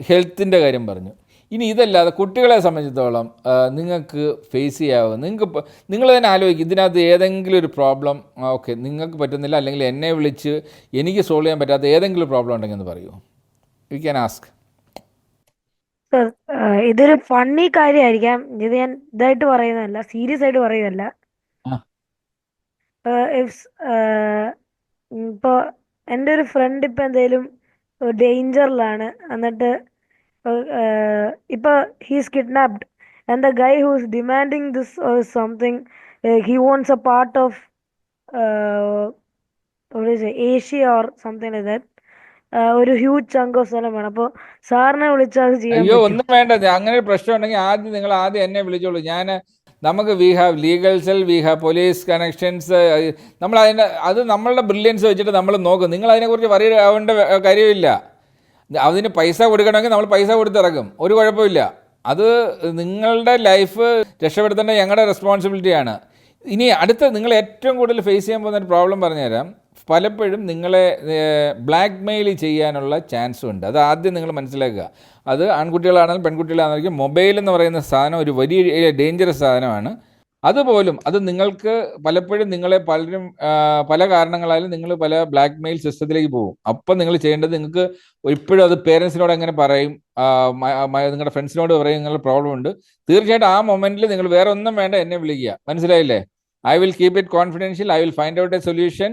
ഹെൽത്തിൻ്റെ കാര്യം പറഞ്ഞു. ഇനി ഇതല്ലാതെ കുട്ടികളെ സംബന്ധിച്ചിടത്തോളം നിങ്ങൾക്ക് ഫേസ് ചെയ്യാവുന്ന, നിങ്ങൾ തന്നെ ആലോചിക്കും, ഇതിനകത്ത് ഏതെങ്കിലും ഒരു പ്രോബ്ലം ഓക്കെ നിങ്ങൾക്ക് പറ്റുന്നില്ല, അല്ലെങ്കിൽ എന്നെ വിളിച്ച് എനിക്ക് സോൾവ് ചെയ്യാൻ പറ്റാത്ത ഏതെങ്കിലും പ്രോബ്ലം ഉണ്ടെങ്കിൽ എന്ന് പറയൂ. You can ask. സർ, ഇതൊരു ഫണ്ണി കാര്യമായിരിക്കാം. ഇത് ഞാൻ ഇതായിട്ട് പറയുന്നതല്ല, സീരിയസ് ആയിട്ട് പറയുന്നതല്ല. ഇപ്പോൾ എൻ്റെ ഒരു ഫ്രണ്ട് ഇപ്പം എന്തെങ്കിലും ഡേഞ്ചറിലാണ്, എന്നിട്ട് ഇപ്പോൾ he's kidnapped and the guy who's demanding this or something, he wants a part of what is it, Asia or something like that. ഒരു ഹ്യൂജ് ചങ്ക് ഓഫ് സ്ഥലം വേണം. അപ്പോൾ സാറിനെ വിളിച്ചാൽ ചെയ്യാൻ അയ്യോ, ഒന്നും വേണ്ട. അങ്ങനെ ഒരു പ്രശ്നം ഉണ്ടെങ്കിൽ നിങ്ങൾ ആദ്യം എന്നെ വിളിച്ചോളൂ. നമുക്ക് we have legal cell, we have police connections. അത് നമ്മളുടെ ബ്രില്യൻസ് വെച്ചിട്ട് നമ്മൾ നോക്കും. നിങ്ങൾ അതിനെക്കുറിച്ച് വറി ആവേണ്ട കാര്യമില്ല. അതിന് പൈസ കൊടുക്കണമെങ്കിൽ നമ്മൾ പൈസ കൊടുത്തിറക്കും, ഒരു കുഴപ്പമില്ല. അത് നിങ്ങളുടെ ലൈഫ് രക്ഷപ്പെടുത്തേണ്ട ഞങ്ങളുടെ റെസ്പോൺസിബിലിറ്റിയാണ്. ഇനി നിങ്ങൾ ഏറ്റവും കൂടുതൽ ഫേസ് ചെയ്യാൻ പോകുന്ന ഒരു പ്രോബ്ലം പറഞ്ഞുതരാം. പലപ്പോഴും നിങ്ങളെ ബ്ലാക്ക് മെയിൽ ചെയ്യാനുള്ള ചാൻസും ഉണ്ട്. അത് ആദ്യം നിങ്ങൾ മനസ്സിലാക്കുക. അത് ആൺകുട്ടികളാണെങ്കിലും പെൺകുട്ടികളാണെങ്കിലും മൊബൈൽ എന്ന് പറയുന്ന സാധനം ഒരു വലിയ ഡേഞ്ചറസ് സാധനമാണ്. അതുപോലും അത് നിങ്ങൾക്ക് പലപ്പോഴും നിങ്ങളെ പലരും പല കാരണങ്ങളാലും നിങ്ങൾ പല ബ്ലാക്ക് മെയിൽ സിസ്റ്റത്തിലേക്ക് പോകും. അപ്പം നിങ്ങൾ ചെയ്യേണ്ടത്, നിങ്ങൾക്ക് ഇപ്പോഴും അത് പേരൻസിനോട് എങ്ങനെ പറയും, നിങ്ങളുടെ ഫ്രണ്ട്സിനോട് പറയും നിങ്ങളുടെ പ്രോബ്ലം ഉണ്ട്. തീർച്ചയായിട്ടും ആ മൊമെന്റിൽ നിങ്ങൾ വേറെ ഒന്നും വേണ്ട, എന്നെ വിളിക്കുക. മനസ്സിലായില്ലേ? I will keep it confidential, I will find out A solution.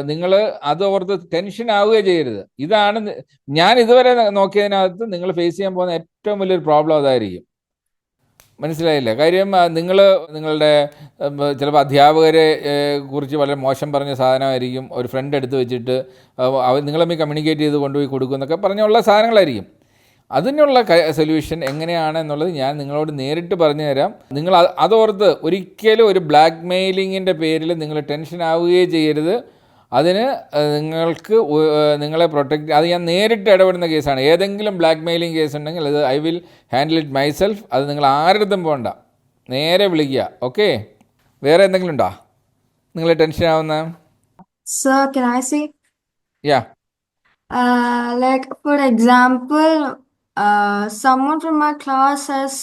നിങ്ങൾ അത് ഓർത്ത് ടെൻഷൻ ആവുകയോ ചെയ്യരുത്. ഇതാണ് ഞാൻ ഇതുവരെ നോക്കിയതിനകത്ത് നിങ്ങൾ ഫേസ് ചെയ്യാൻ പോകുന്ന ഏറ്റവും വലിയൊരു പ്രോബ്ലം അതായിരിക്കും. മനസ്സിലായില്ലേ? കാര്യം നിങ്ങളുടെ ചിലപ്പോൾ അധ്യാപകരെ കുറിച്ച് വളരെ മോശം പറഞ്ഞ സാധനമായിരിക്കും. ഒരു ഫ്രണ്ട് എടുത്ത് വെച്ചിട്ട് നിങ്ങൾ തമ്മിൽ കമ്മ്യൂണിക്കേറ്റ് ചെയ്ത് കൊണ്ടുപോയി കൊടുക്കുമെന്നൊക്കെ പറഞ്ഞുള്ള സാധനങ്ങളായിരിക്കും. അതിനുള്ള സൊല്യൂഷൻ എങ്ങനെയാണെന്നുള്ളത് ഞാൻ നിങ്ങളോട് നേരിട്ട് പറഞ്ഞു തരാം. നിങ്ങൾ അതോർത്ത് ഒരിക്കലും ഒരു ബ്ലാക്ക് മെയിലിങ്ങിൻ്റെ പേരിൽ നിങ്ങൾ ടെൻഷൻ ആവുകയേ ചെയ്യരുത്. അതിന് നിങ്ങളെ പ്രൊട്ടക്റ്റ്, അത് ഞാൻ നേരിട്ട് ഇടപെടുന്ന കേസാണ്. ഏതെങ്കിലും ബ്ലാക്ക് മെയിലിംഗ് കേസ് ഉണ്ടെങ്കിൽ അത് I will handle it myself. അത് നിങ്ങൾ ആരുടെടുത്തും പോകണ്ട, നേരെ വിളിക്കുക. ഓക്കെ, വേറെ എന്തെങ്കിലും ഉണ്ടോ നിങ്ങൾ ടെൻഷൻ ആവുന്ന? Sir, can I say? Yeah. Like for example, someone from my class has,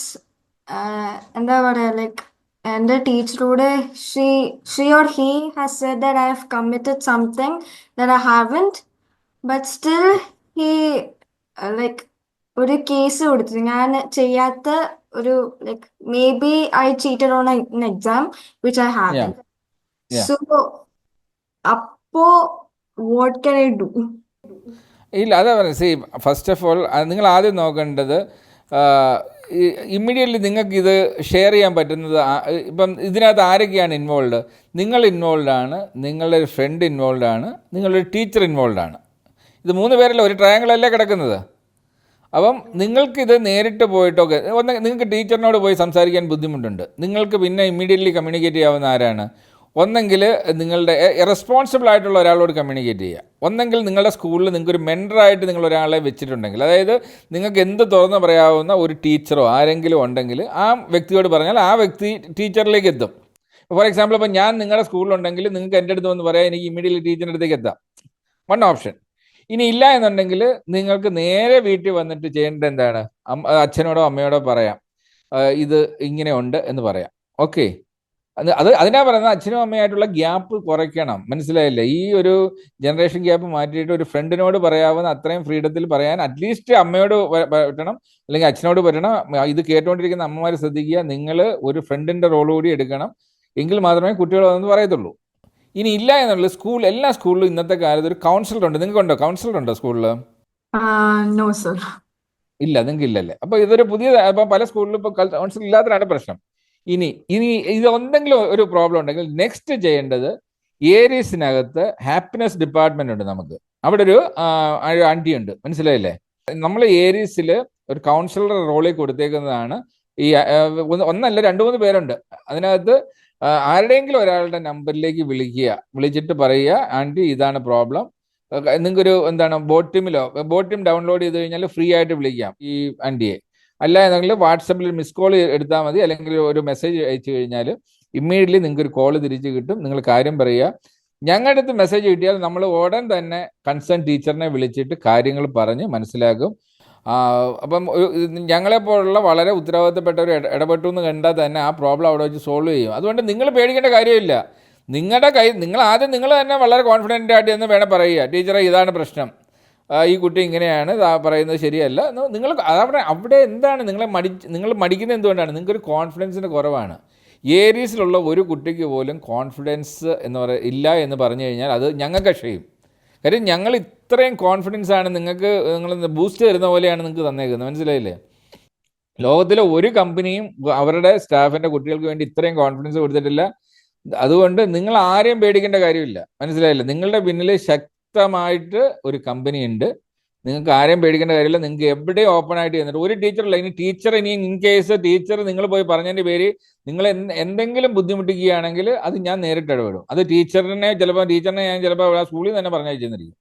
എന്താ പറയാ, like എൻ്റെ ടീച്ചറോട് she or he has said that I have committed something that I haven't, but still he like ഒരു case കൊടുത്തു ഞാൻ ചെയ്യാത്ത ഒരു, like maybe I cheated on an exam which I haven't. So അപ്പോ what can I do? ഇല്ല, അതാ പറയുന്നത്. First of all നിങ്ങൾ ആദ്യം നോക്കേണ്ടത് ഇമ്മീഡിയറ്റ്ലി നിങ്ങൾക്ക് ഇത് ഷെയർ ചെയ്യാൻ പറ്റുന്നത് ഇപ്പം ഇതിനകത്ത് ആരൊക്കെയാണ് ഇൻവോൾവ്? നിങ്ങൾ ഇൻവോൾവ് ആണ്, നിങ്ങളുടെ ഒരു ഫ്രണ്ട് ഇൻവോൾവ് ആണ്, നിങ്ങളൊരു ടീച്ചർ ഇൻവോൾവ് ആണ്. ഇത് 3 പേരല്ല, ഒരു ട്രയാങ്കിളല്ലേ കിടക്കുന്നത്. അപ്പം നിങ്ങൾക്കിത് നേരിട്ട് പോയിട്ടൊക്കെ നിങ്ങൾക്ക് ടീച്ചറിനോട് പോയി സംസാരിക്കാൻ ബുദ്ധിമുട്ടുണ്ട്. നിങ്ങൾക്ക് പിന്നെ ഇമ്മീഡിയറ്റ്ലി കമ്മ്യൂണിക്കേറ്റ് ചെയ്യാവുന്ന ആരാണ്? ഒന്നെങ്കിൽ നിങ്ങളുടെ റെസ്പോൺസിബിൾ ആയിട്ടുള്ള ഒരാളോട് കമ്മ്യൂണിക്കേറ്റ് ചെയ്യുക. ഒന്നെങ്കിൽ നിങ്ങളുടെ സ്കൂളിൽ നിങ്ങൾക്കൊരു മെൻറ്ററായിട്ട് നിങ്ങൾ ഒരാളെ വെച്ചിട്ടുണ്ടെങ്കിൽ, അതായത് നിങ്ങൾക്ക് എന്ത് തുറന്ന് പറയാവുന്ന ഒരു ടീച്ചറോ ആരെങ്കിലും ഉണ്ടെങ്കിൽ ആ വ്യക്തിയോട് പറഞ്ഞാൽ ആ വ്യക്തി ടീച്ചറിലേക്ക് എത്തും. ഫോർ എക്സാമ്പിൾ, ഇപ്പോൾ ഞാൻ നിങ്ങളുടെ സ്കൂളിലുണ്ടെങ്കിൽ നിങ്ങൾക്ക് എൻ്റെ അടുത്ത് വന്ന് പറയാം, എനിക്ക് ഇമ്മീഡിയറ്റ്ലി ടീച്ചറിൻ്റെ അടുത്തേക്ക് എത്താം. One option. ഇനി ഇല്ല എന്നുണ്ടെങ്കിൽ നിങ്ങൾക്ക് നേരെ വീട്ടിൽ വന്നിട്ട് ചെയ്യേണ്ടത് എന്താണ്? അച്ഛനോടോ അമ്മയോടോ പറയാം, ഇത് ഇങ്ങനെ ഉണ്ട് എന്ന് പറയാം. ഓക്കെ, അതിനാ പറയുന്നത് അച്ഛനും അമ്മയായിട്ടുള്ള ഗ്യാപ്പ് കുറയ്ക്കണം. മനസ്സിലായില്ലേ? ഈ ഒരു ജനറേഷൻ ഗ്യാപ്പ് മാറ്റിയിട്ട് ഒരു ഫ്രണ്ടിനോട് പറയാവുന്ന അത്രയും ഫ്രീഡത്തിൽ പറയാൻ അറ്റ്ലീസ്റ്റ് അമ്മയോട് പറ്റണം, അല്ലെങ്കിൽ അച്ഛനോട് പറ്റണം. ഇത് കേട്ടുകൊണ്ടിരിക്കുന്ന അമ്മമാർ ശ്രദ്ധിക്കുക, നിങ്ങൾ ഒരു ഫ്രണ്ടിൻ്റെ റോൾ കൂടി എടുക്കണം. എങ്കിൽ മാത്രമേ കുട്ടികൾ അതൊന്ന് പറയത്തുള്ളൂ. ഇനി ഇല്ല എന്നുള്ളത് എല്ലാ സ്കൂളിലും ഇന്നത്തെ കാലത്ത് ഒരു കൗൺസിലർ ഉണ്ട്. നിങ്ങൾക്കുണ്ടോ കൗൺസിലർ ഉണ്ടോ സ്കൂളിൽ? No sir. ഇല്ല, നിങ്ങൾക്ക് ഇല്ലല്ലേ? അപ്പോൾ ഇതൊരു പുതിയ, അപ്പോൾ പല സ്കൂളിലും ഇപ്പോൾ കൗൺസിലർ ഇല്ലാത്തതാണ് പ്രശ്നം. ഇനി ഇത് എന്തെങ്കിലും ഒരു പ്രോബ്ലം ഉണ്ടെങ്കിൽ നെക്സ്റ്റ് ചെയ്യേണ്ടത്, ഏരീസിനകത്ത് ഹാപ്പിനെസ് ഡിപ്പാർട്ട്മെന്റ് ഉണ്ട് നമുക്ക്. അവിടെ ഒരു ആൻറ്റി ഉണ്ട്, മനസ്സിലായില്ലേ? നമ്മൾ ഏരീസിൽ ഒരു കൗൺസിലർ റോളിൽ കൊടുത്തേക്കുന്നതാണ്. ഈ ഒന്നല്ല 2-3 പേരുണ്ട്. അതിനകത്ത് ആരുടെയെങ്കിലും ഒരാളുടെ നമ്പറിലേക്ക് വിളിച്ചിട്ട് പറയുക, ആൻറ്റി ഇതാണ് പ്രോബ്ലം. നിങ്ങൾക്കൊരു ബോട്ടിം ഡൗൺലോഡ് ചെയ്ത് കഴിഞ്ഞാൽ ഫ്രീ ആയിട്ട് വിളിക്കാം ഈ ആൻറ്റിയെ. അല്ല എന്നെങ്കിൽ വാട്സപ്പിൽ മിസ് കോൾ എടുത്താൽ മതി, അല്ലെങ്കിൽ ഒരു മെസ്സേജ് അയച്ചു കഴിഞ്ഞാൽ ഇമ്മീഡിയറ്റ്ലി നിങ്ങൾക്ക് ഒരു കോൾ തിരിച്ച് കിട്ടും. നിങ്ങൾ കാര്യം പറയുക. ഞങ്ങളുടെ അടുത്ത് മെസ്സേജ് കിട്ടിയാൽ നമ്മൾ ഉടൻ തന്നെ കൺസേൺ ടീച്ചറിനെ വിളിച്ചിട്ട് കാര്യങ്ങൾ പറഞ്ഞ് മനസ്സിലാക്കും. അപ്പം ഞങ്ങളെപ്പോലുള്ള വളരെ ഉത്തരവാദിത്തപ്പെട്ടവർ ഇടപെട്ടു എന്ന് കണ്ടാൽ തന്നെ ആ പ്രോബ്ലം അവിടെ വെച്ച് സോൾവ് ചെയ്യും. അതുകൊണ്ട് നിങ്ങൾ പേടിക്കേണ്ട കാര്യമില്ല. നിങ്ങൾ ആദ്യം നിങ്ങൾ തന്നെ വളരെ കോൺഫിഡൻ്റ് ആയിട്ട് എന്ന് വേണം പറയുക, ടീച്ചറെ ഇതാണ് പ്രശ്നം, ഈ കുട്ടി ഇങ്ങനെയാണ് പറയുന്നത് ശരിയല്ല. നിങ്ങൾ അവിടെ എന്താണ് നിങ്ങൾ മടിക്കുന്നത്? എന്തുകൊണ്ടാണ്? നിങ്ങൾക്കൊരു കോൺഫിഡൻസിൻ്റെ കുറവാണ്. ഏരീസിലുള്ള ഒരു കുട്ടിക്ക് പോലും കോൺഫിഡൻസ് ഇല്ല എന്ന് പറഞ്ഞു കഴിഞ്ഞാൽ അത് ഞങ്ങൾക്ക് ക്ഷയും. കാര്യം ഞങ്ങൾ ഇത്രയും കോൺഫിഡൻസ് ആണ് നിങ്ങൾ ബൂസ്റ്റ് തരുന്ന പോലെയാണ് നിങ്ങൾക്ക് തന്നേക്കുന്നത്. മനസ്സിലായില്ലേ? ലോകത്തിലെ ഒരു കമ്പനിയും അവരുടെ സ്റ്റാഫിൻ്റെ കുട്ടികൾക്ക് വേണ്ടി ഇത്രയും കോൺഫിഡൻസ് കൊടുത്തിട്ടില്ല. അതുകൊണ്ട് നിങ്ങൾ ആരെയും പേടിക്കേണ്ട കാര്യമില്ല. മനസ്സിലായില്ലേ? നിങ്ങളുടെ പിന്നിൽ ശക്തമായിട്ട് ഒരു കമ്പനി ഉണ്ട്. നിങ്ങൾക്ക് ആരെയും പേടിക്കേണ്ട കാര്യമില്ല. നിങ്ങൾക്ക് എവിടെയും ഓപ്പൺ ആയിട്ട് ചെന്നിട്ട് ഒരു ടീച്ചറില്ല. ഇനി ടീച്ചർ ഇൻ കേസ് ടീച്ചർ നിങ്ങൾ പോയി പറഞ്ഞതിൻ്റെ പേര് നിങ്ങൾ എന്തെങ്കിലും ബുദ്ധിമുട്ടിക്കുകയാണെങ്കിൽ അത് ഞാൻ നേരിട്ട് ഇടപെടും. അത് ടീച്ചറിനെ ഞാൻ ചിലപ്പോൾ സ്കൂളിൽ തന്നെ പറഞ്ഞയച്ചെന്നിരിക്കും.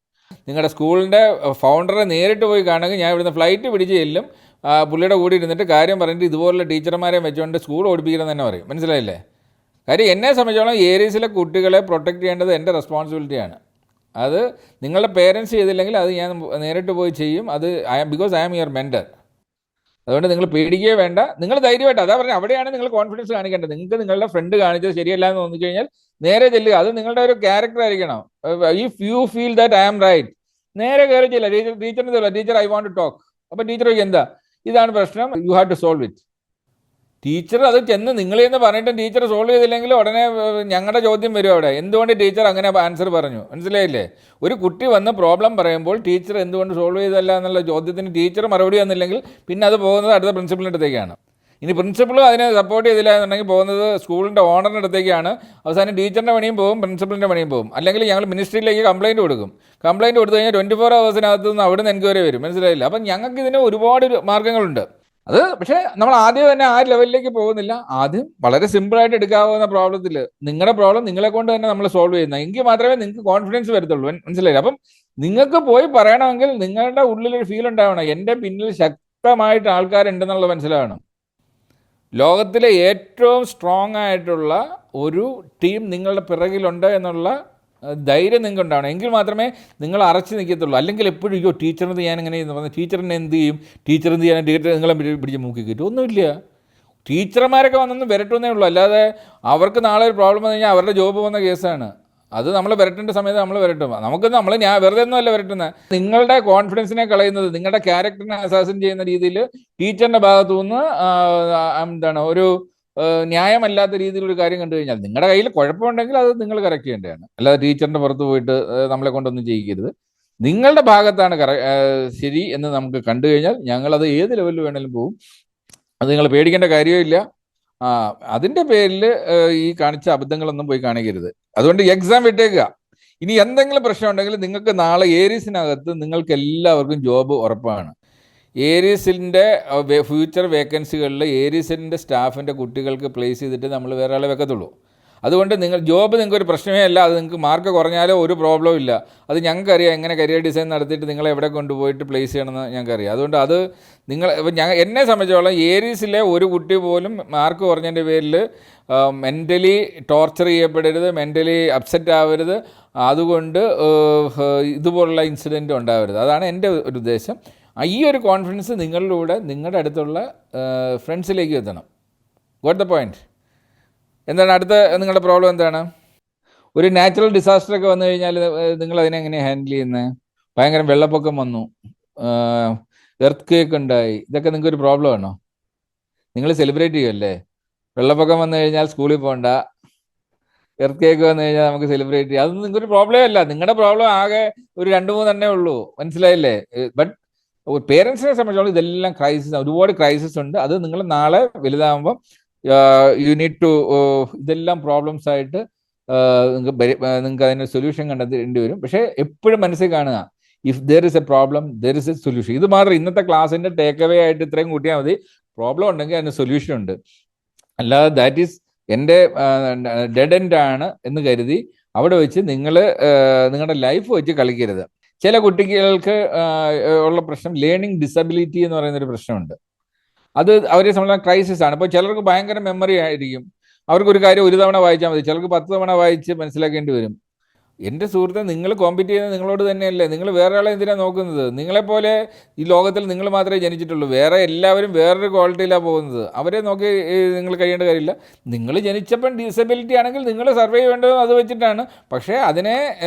നിങ്ങളുടെ സ്കൂളിൻ്റെ ഫൗണ്ടറെ നേരിട്ട് പോയി കാണുമെങ്കിൽ ഞാൻ ഇവിടുന്ന് ഫ്ലൈറ്റ് പിടിച്ച് ചെല്ലും, പുള്ളിയുടെ കൂടെ ഇരുന്നിട്ട് കാര്യം പറഞ്ഞിട്ട് ഇതുപോലുള്ള ടീച്ചർമാരെ വെച്ചുകൊണ്ട് സ്കൂൾ ഓടിപ്പിക്കണം തന്നെ പറയും. മനസ്സിലായില്ലേ? കാര്യം എന്നെ സംബന്ധിച്ചോളം ഏരീസിലെ കുട്ടികളെ പ്രൊട്ടക്റ്റ് ചെയ്യേണ്ടത് എൻ്റെ റെസ്പോൺസിബിലിറ്റിയാണ്. അത് നിങ്ങളുടെ പേരൻസ് ചെയ്തില്ലെങ്കിൽ അത് ഞാൻ നേരിട്ട് പോയി ചെയ്യും. അത് because I am your mentor. അതുകൊണ്ട് നിങ്ങൾ പേടിക്കുകയേ വേണ്ട, നിങ്ങൾ ധൈര്യമായിട്ട്. അതാ പറഞ്ഞാൽ അവിടെയാണ് നിങ്ങൾ കോൺഫിഡൻസ് കാണിക്കേണ്ടത്. നിങ്ങൾക്ക് നിങ്ങളുടെ ഫ്രണ്ട് കാണിച്ചത് ശരിയല്ല എന്ന് തോന്നിച്ചു കഴിഞ്ഞാൽ നേരെ ചെല്ലുക. അത് നിങ്ങളുടെ ഒരു ക്യാരക്ടർ ആയിരിക്കണം. If you feel that I am right, നേരെ കയറി ചെല്ലുക. ടീച്ചറിന് തരില്ല, teacher I want to talk. അപ്പോൾ ടീച്ചർ എന്താ ഇതാണ് പ്രശ്നം, you have to solve it. Teacher അത് ചെന്ന് നിങ്ങളെന്ന് പറഞ്ഞിട്ടും ടീച്ചർ സോൾവ് ചെയ്തില്ലെങ്കിൽ ഉടനെ ഞങ്ങളുടെ ചോദ്യം വരും അവിടെ, എന്തുകൊണ്ട് ടീച്ചർ അങ്ങനെ ആൻസർ പറഞ്ഞു. മനസ്സിലായില്ലേ? ഒരു കുട്ടി വന്ന് പ്രോബ്ലം പറയുമ്പോൾ ടീച്ചർ എന്തുകൊണ്ട് സോൾവ് ചെയ്തല്ല എന്നുള്ള ചോദ്യത്തിന് ടീച്ചർ മറുപടി തന്നില്ലെങ്കിൽ പിന്നെ അത് പോകുന്നത് അടുത്ത പ്രിൻസിപ്പലിൻ്റെ അടുത്തേക്കാണ്. ഇനി പ്രിൻസിപ്പളും അതിനെ സപ്പോർട്ട് ചെയ്തില്ല എന്നുണ്ടെങ്കിൽ പോകുന്നത് സ്കൂളിൻ്റെ ഓണറിൻ്റെ അടുത്തേക്കാണ്. അവസാനം ടീച്ചറിൻ്റെ പണിയും പോകും, പ്രിൻസിപ്പലിൻ്റെ പണിയും പോകും. അല്ലെങ്കിൽ ഞങ്ങൾ മിനിസ്ട്രിയിലേക്ക് കംപ്ലയിൻറ്റ് കൊടുക്കും. കംപ്ലയിൻറ്റ് കൊടുത്തു കഴിഞ്ഞാൽ 24 hours നിന്ന് അവിടെ നിന്ന് എൻക്വയറി വരും. മനസ്സിലായില്ല? അപ്പം ഞങ്ങൾക്ക് ഇതിന് ഒരുപാട് മാർഗ്ഗങ്ങളുണ്ട്. അത് പക്ഷേ നമ്മൾ ആദ്യം തന്നെ ആ ലെവലിലേക്ക് പോകുന്നില്ല. ആദ്യം വളരെ സിമ്പിളായിട്ട് എടുക്കാവുന്ന പ്രോബ്ലത്തിൽ നിങ്ങളുടെ പ്രോബ്ലം നിങ്ങളെ കൊണ്ട് തന്നെ നമ്മൾ സോൾവ് ചെയ്യുന്നത്, എങ്കിൽ മാത്രമേ നിങ്ങൾക്ക് കോൺഫിഡൻസ് വരത്തുള്ളൂ. മനസ്സിലായില്ല? അപ്പം നിങ്ങൾക്ക് പോയി പറയണമെങ്കിൽ നിങ്ങളുടെ ഉള്ളിലൊരു ഫീൽ ഉണ്ടാവണം, എൻ്റെ പിന്നിൽ ശക്തമായിട്ട് ആൾക്കാരുണ്ടെന്നുള്ളത് മനസ്സിലാവണം. ലോകത്തിലെ ഏറ്റവും സ്ട്രോങ് ആയിട്ടുള്ള ഒരു ടീം നിങ്ങളുടെ പിറകിലുണ്ട് എന്നുള്ള ധൈര്യം നിങ്ങൾക്ക് ഉണ്ടാവണം. എങ്കിൽ മാത്രമേ നിങ്ങൾ അറച്ചു നിൽക്കത്തുള്ളൂ. അല്ലെങ്കിൽ എപ്പോഴും അയ്യോ ടീച്ചറിന് ഞാൻ എങ്ങനെ പറഞ്ഞു, ടീച്ചറിനെ എന്ത് ചെയ്യും, ടീച്ചർ എന്ത് ചെയ്യാൻ, ടീച്ചർ നിങ്ങളെ പിടിച്ച് മൂക്കി കിട്ടും. ഒന്നുമില്ല. ടീച്ചർമാരൊക്കെ വന്നൊന്ന് വരട്ടുന്നേ ഉള്ളൂ. അല്ലാതെ അവർക്ക് നാളെ ഒരു പ്രോബ്ലം വന്നു കഴിഞ്ഞാൽ അവരുടെ ജോബ് പോകുന്ന കേസാണ്. അത് നമ്മൾ വരട്ടേണ്ട സമയത്ത് നമ്മൾ വരട്ടും. ഞാൻ വെറുതെ ഒന്നുമല്ല വരട്ടുന്നത്. നിങ്ങളുടെ കോൺഫിഡൻസിനെ കളയുന്നത്, നിങ്ങളുടെ ക്യാരക്ടറിനെ അസാസിൻ ചെയ്യുന്ന രീതിയിൽ ടീച്ചറിൻ്റെ ഭാഗത്തു നിന്ന് ഒരു ന്യായമല്ലാത്ത രീതിയിലൊരു കാര്യം കണ്ടു കഴിഞ്ഞാൽ നിങ്ങളുടെ കയ്യിൽ കുഴപ്പമുണ്ടെങ്കിൽ അത് നിങ്ങൾ കറക്റ്റ് ചെയ്യേണ്ടതാണ്. അല്ലാതെ ടീച്ചറിൻ്റെ പുറത്ത് പോയിട്ട് നമ്മളെ കൊണ്ടൊന്നും ചെയ്യിക്കരുത്. നിങ്ങളുടെ ഭാഗത്താണ് ശരി എന്ന് നമുക്ക് കണ്ടു കഴിഞ്ഞാൽ ഞങ്ങളത് ഏത് ലെവലിൽ വേണമെങ്കിലും പോകും. അത് നിങ്ങൾ പേടിക്കേണ്ട കാര്യമില്ല. അതിൻ്റെ പേരിൽ ഈ കാണിച്ച അബദ്ധങ്ങളൊന്നും പോയി കാണിക്കരുത്. അതുകൊണ്ട് എക്സാം വിട്ടേക്കുക. ഇനി എന്തെങ്കിലും പ്രശ്നം ഉണ്ടെങ്കിൽ നിങ്ങൾക്ക് നാളെ ഏരീസിനകത്ത് നിങ്ങൾക്ക് എല്ലാവർക്കും ജോബ് ഉറപ്പാണ്. ഏരീസിൻ്റെ ഫ്യൂച്ചർ വേക്കൻസികളിൽ ഏരീസിൻ്റെ സ്റ്റാഫിൻ്റെ കുട്ടികൾക്ക് പ്ലേസ് ചെയ്തിട്ട് നമ്മൾ വേറെ ആളെ വെക്കത്തുള്ളൂ. അതുകൊണ്ട് ജോബ് നിങ്ങൾക്ക് ഒരു പ്രശ്നമേ അല്ല. അത് നിങ്ങൾക്ക് മാർക്ക് കുറഞ്ഞാലോ ഒരു പ്രോബ്ലവും ഇല്ല. അത് ഞങ്ങൾക്കറിയാം എങ്ങനെ കരിയർ ഡിസൈൻ നടത്തിയിട്ട് നിങ്ങളെ എവിടെ കൊണ്ടുപോയിട്ട് പ്ലേസ് ചെയ്യണമെന്ന് ഞങ്ങൾക്കറിയാം. അതുകൊണ്ട് അത് എന്നെ സംബന്ധിച്ചോളം ഏരീസിലെ ഒരു കുട്ടി പോലും മാർക്ക് കുറഞ്ഞതിൻ്റെ പേരിൽ മെൻ്റലി ടോർച്ചർ ചെയ്യപ്പെടരുത്, മെൻ്റലി അപ്സെറ്റ് ആവരുത്. അതുകൊണ്ട് ഇതുപോലുള്ള ഇൻസിഡൻറ്റ് ഉണ്ടാവരുത്. അതാണ് എൻ്റെ ഒരു ഉദ്ദേശം. ഈ ഒരു കോൺഫിഡൻസ് നിങ്ങളിലൂടെ നിങ്ങളുടെ അടുത്തുള്ള ഫ്രണ്ട്സിലേക്ക് എത്തണം. Got the point. എന്താണ് അടുത്ത നിങ്ങളുടെ പ്രോബ്ലം എന്താണ്? ഒരു നാച്ചുറൽ ഡിസാസ്റ്ററൊക്കെ വന്നു കഴിഞ്ഞാൽ നിങ്ങൾ അതിനെ എങ്ങനെയാണ് ഹാൻഡിൽ ചെയ്യുന്നത്? ഭയങ്കര വെള്ളപ്പൊക്കം വന്നു, എർത്ത് കേക്ക് ഉണ്ടായി, ഇതൊക്കെ നിങ്ങൾക്കൊരു പ്രോബ്ലം ആണോ? നിങ്ങൾ സെലിബ്രേറ്റ് ചെയ്യുമല്ലേ? വെള്ളപ്പൊക്കം വന്നു കഴിഞ്ഞാൽ സ്കൂളിൽ പോകണ്ട, എർത്ത് കേക്ക് വന്നു കഴിഞ്ഞാൽ നമുക്ക് സെലിബ്രേറ്റ് ചെയ്യാം. അതൊന്നും നിങ്ങൾക്കൊരു പ്രോബ്ലമേ അല്ല. നിങ്ങളുടെ പ്രോബ്ലം ആകെ ഒരു 2-3 തന്നെ ഉള്ളൂ. മനസ്സിലായില്ലേ? ബട്ട് പേരൻസിനെ സംബന്ധിച്ചോളം ഇതെല്ലാം ക്രൈസിസ്, ഒരുപാട് ക്രൈസിസ് ഉണ്ട്. അത് നിങ്ങൾ നാളെ വലുതാകുമ്പം യു നീഡ് ടു ഇതെല്ലാം പ്രോബ്ലംസ് ആയിട്ട് നിങ്ങൾക്ക് അതിന് സൊല്യൂഷൻ കണ്ടെത്തേണ്ടി വരും. പക്ഷേ എപ്പോഴും മനസ്സിൽ കാണുക, if there is a problem there is a solution. ഇത് മാത്രം ഇന്നത്തെ ക്ലാസ്സിൻ്റെ ടേക്ക് അവേ ആയിട്ട് ഇത്രയും കൂട്ടിയാൽ മതി. പ്രോബ്ലം ഉണ്ടെങ്കിൽ അതിന് സൊല്യൂഷൻ ഉണ്ട്. അല്ലാതെ ദാറ്റ് ഈസ് എൻ്റെ ഡെഡ് എൻഡ് ആണ് എന്ന് കരുതി അവിടെ വെച്ച് നിങ്ങൾ നിങ്ങളുടെ ലൈഫ് വെച്ച് കളിക്കരുത്. ചില കുട്ടികൾക്ക് ഉള്ള പ്രശ്നം ലേണിംഗ് ഡിസബിലിറ്റി എന്ന് പറയുന്നൊരു പ്രശ്നമുണ്ട്. അത് അവരെ സംബന്ധിച്ച ക്രൈസിസ് ആണ്. ഇപ്പോൾ ചിലർക്ക് ഭയങ്കര മെമ്മറി ആയിരിക്കും. അവർക്കൊരു കാര്യം ഒരു തവണ വായിച്ചാൽ മതി, ചിലർക്ക് 10 തവണ വായിച്ച് മനസ്സിലാക്കേണ്ടി വരും. എൻ്റെ സുഹൃത്തെ, നിങ്ങൾ കോമ്പീറ്റ് ചെയ്യുന്നത് നിങ്ങളോട് തന്നെയല്ലേ. നിങ്ങൾ വേറെ ആളെ എന്തിനാണ് നോക്കുന്നത്? നിങ്ങളെപ്പോലെ ഈ ലോകത്തിൽ നിങ്ങൾ മാത്രമേ ജനിച്ചിട്ടുള്ളൂ. വേറെ എല്ലാവരും വേറൊരു ക്വാളിറ്റിയിലാണ് പോകുന്നത്. അവരെ നോക്കി നിങ്ങൾ കഴിയേണ്ട കാര്യമില്ല. നിങ്ങൾ ജനിച്ചപ്പം ഡിസബിലിറ്റി ആണെങ്കിൽ നിങ്ങൾ സർവൈവ് ചെയ്യേണ്ടതും അത് വെച്ചിട്ടാണ്. പക്ഷേ അതിനെ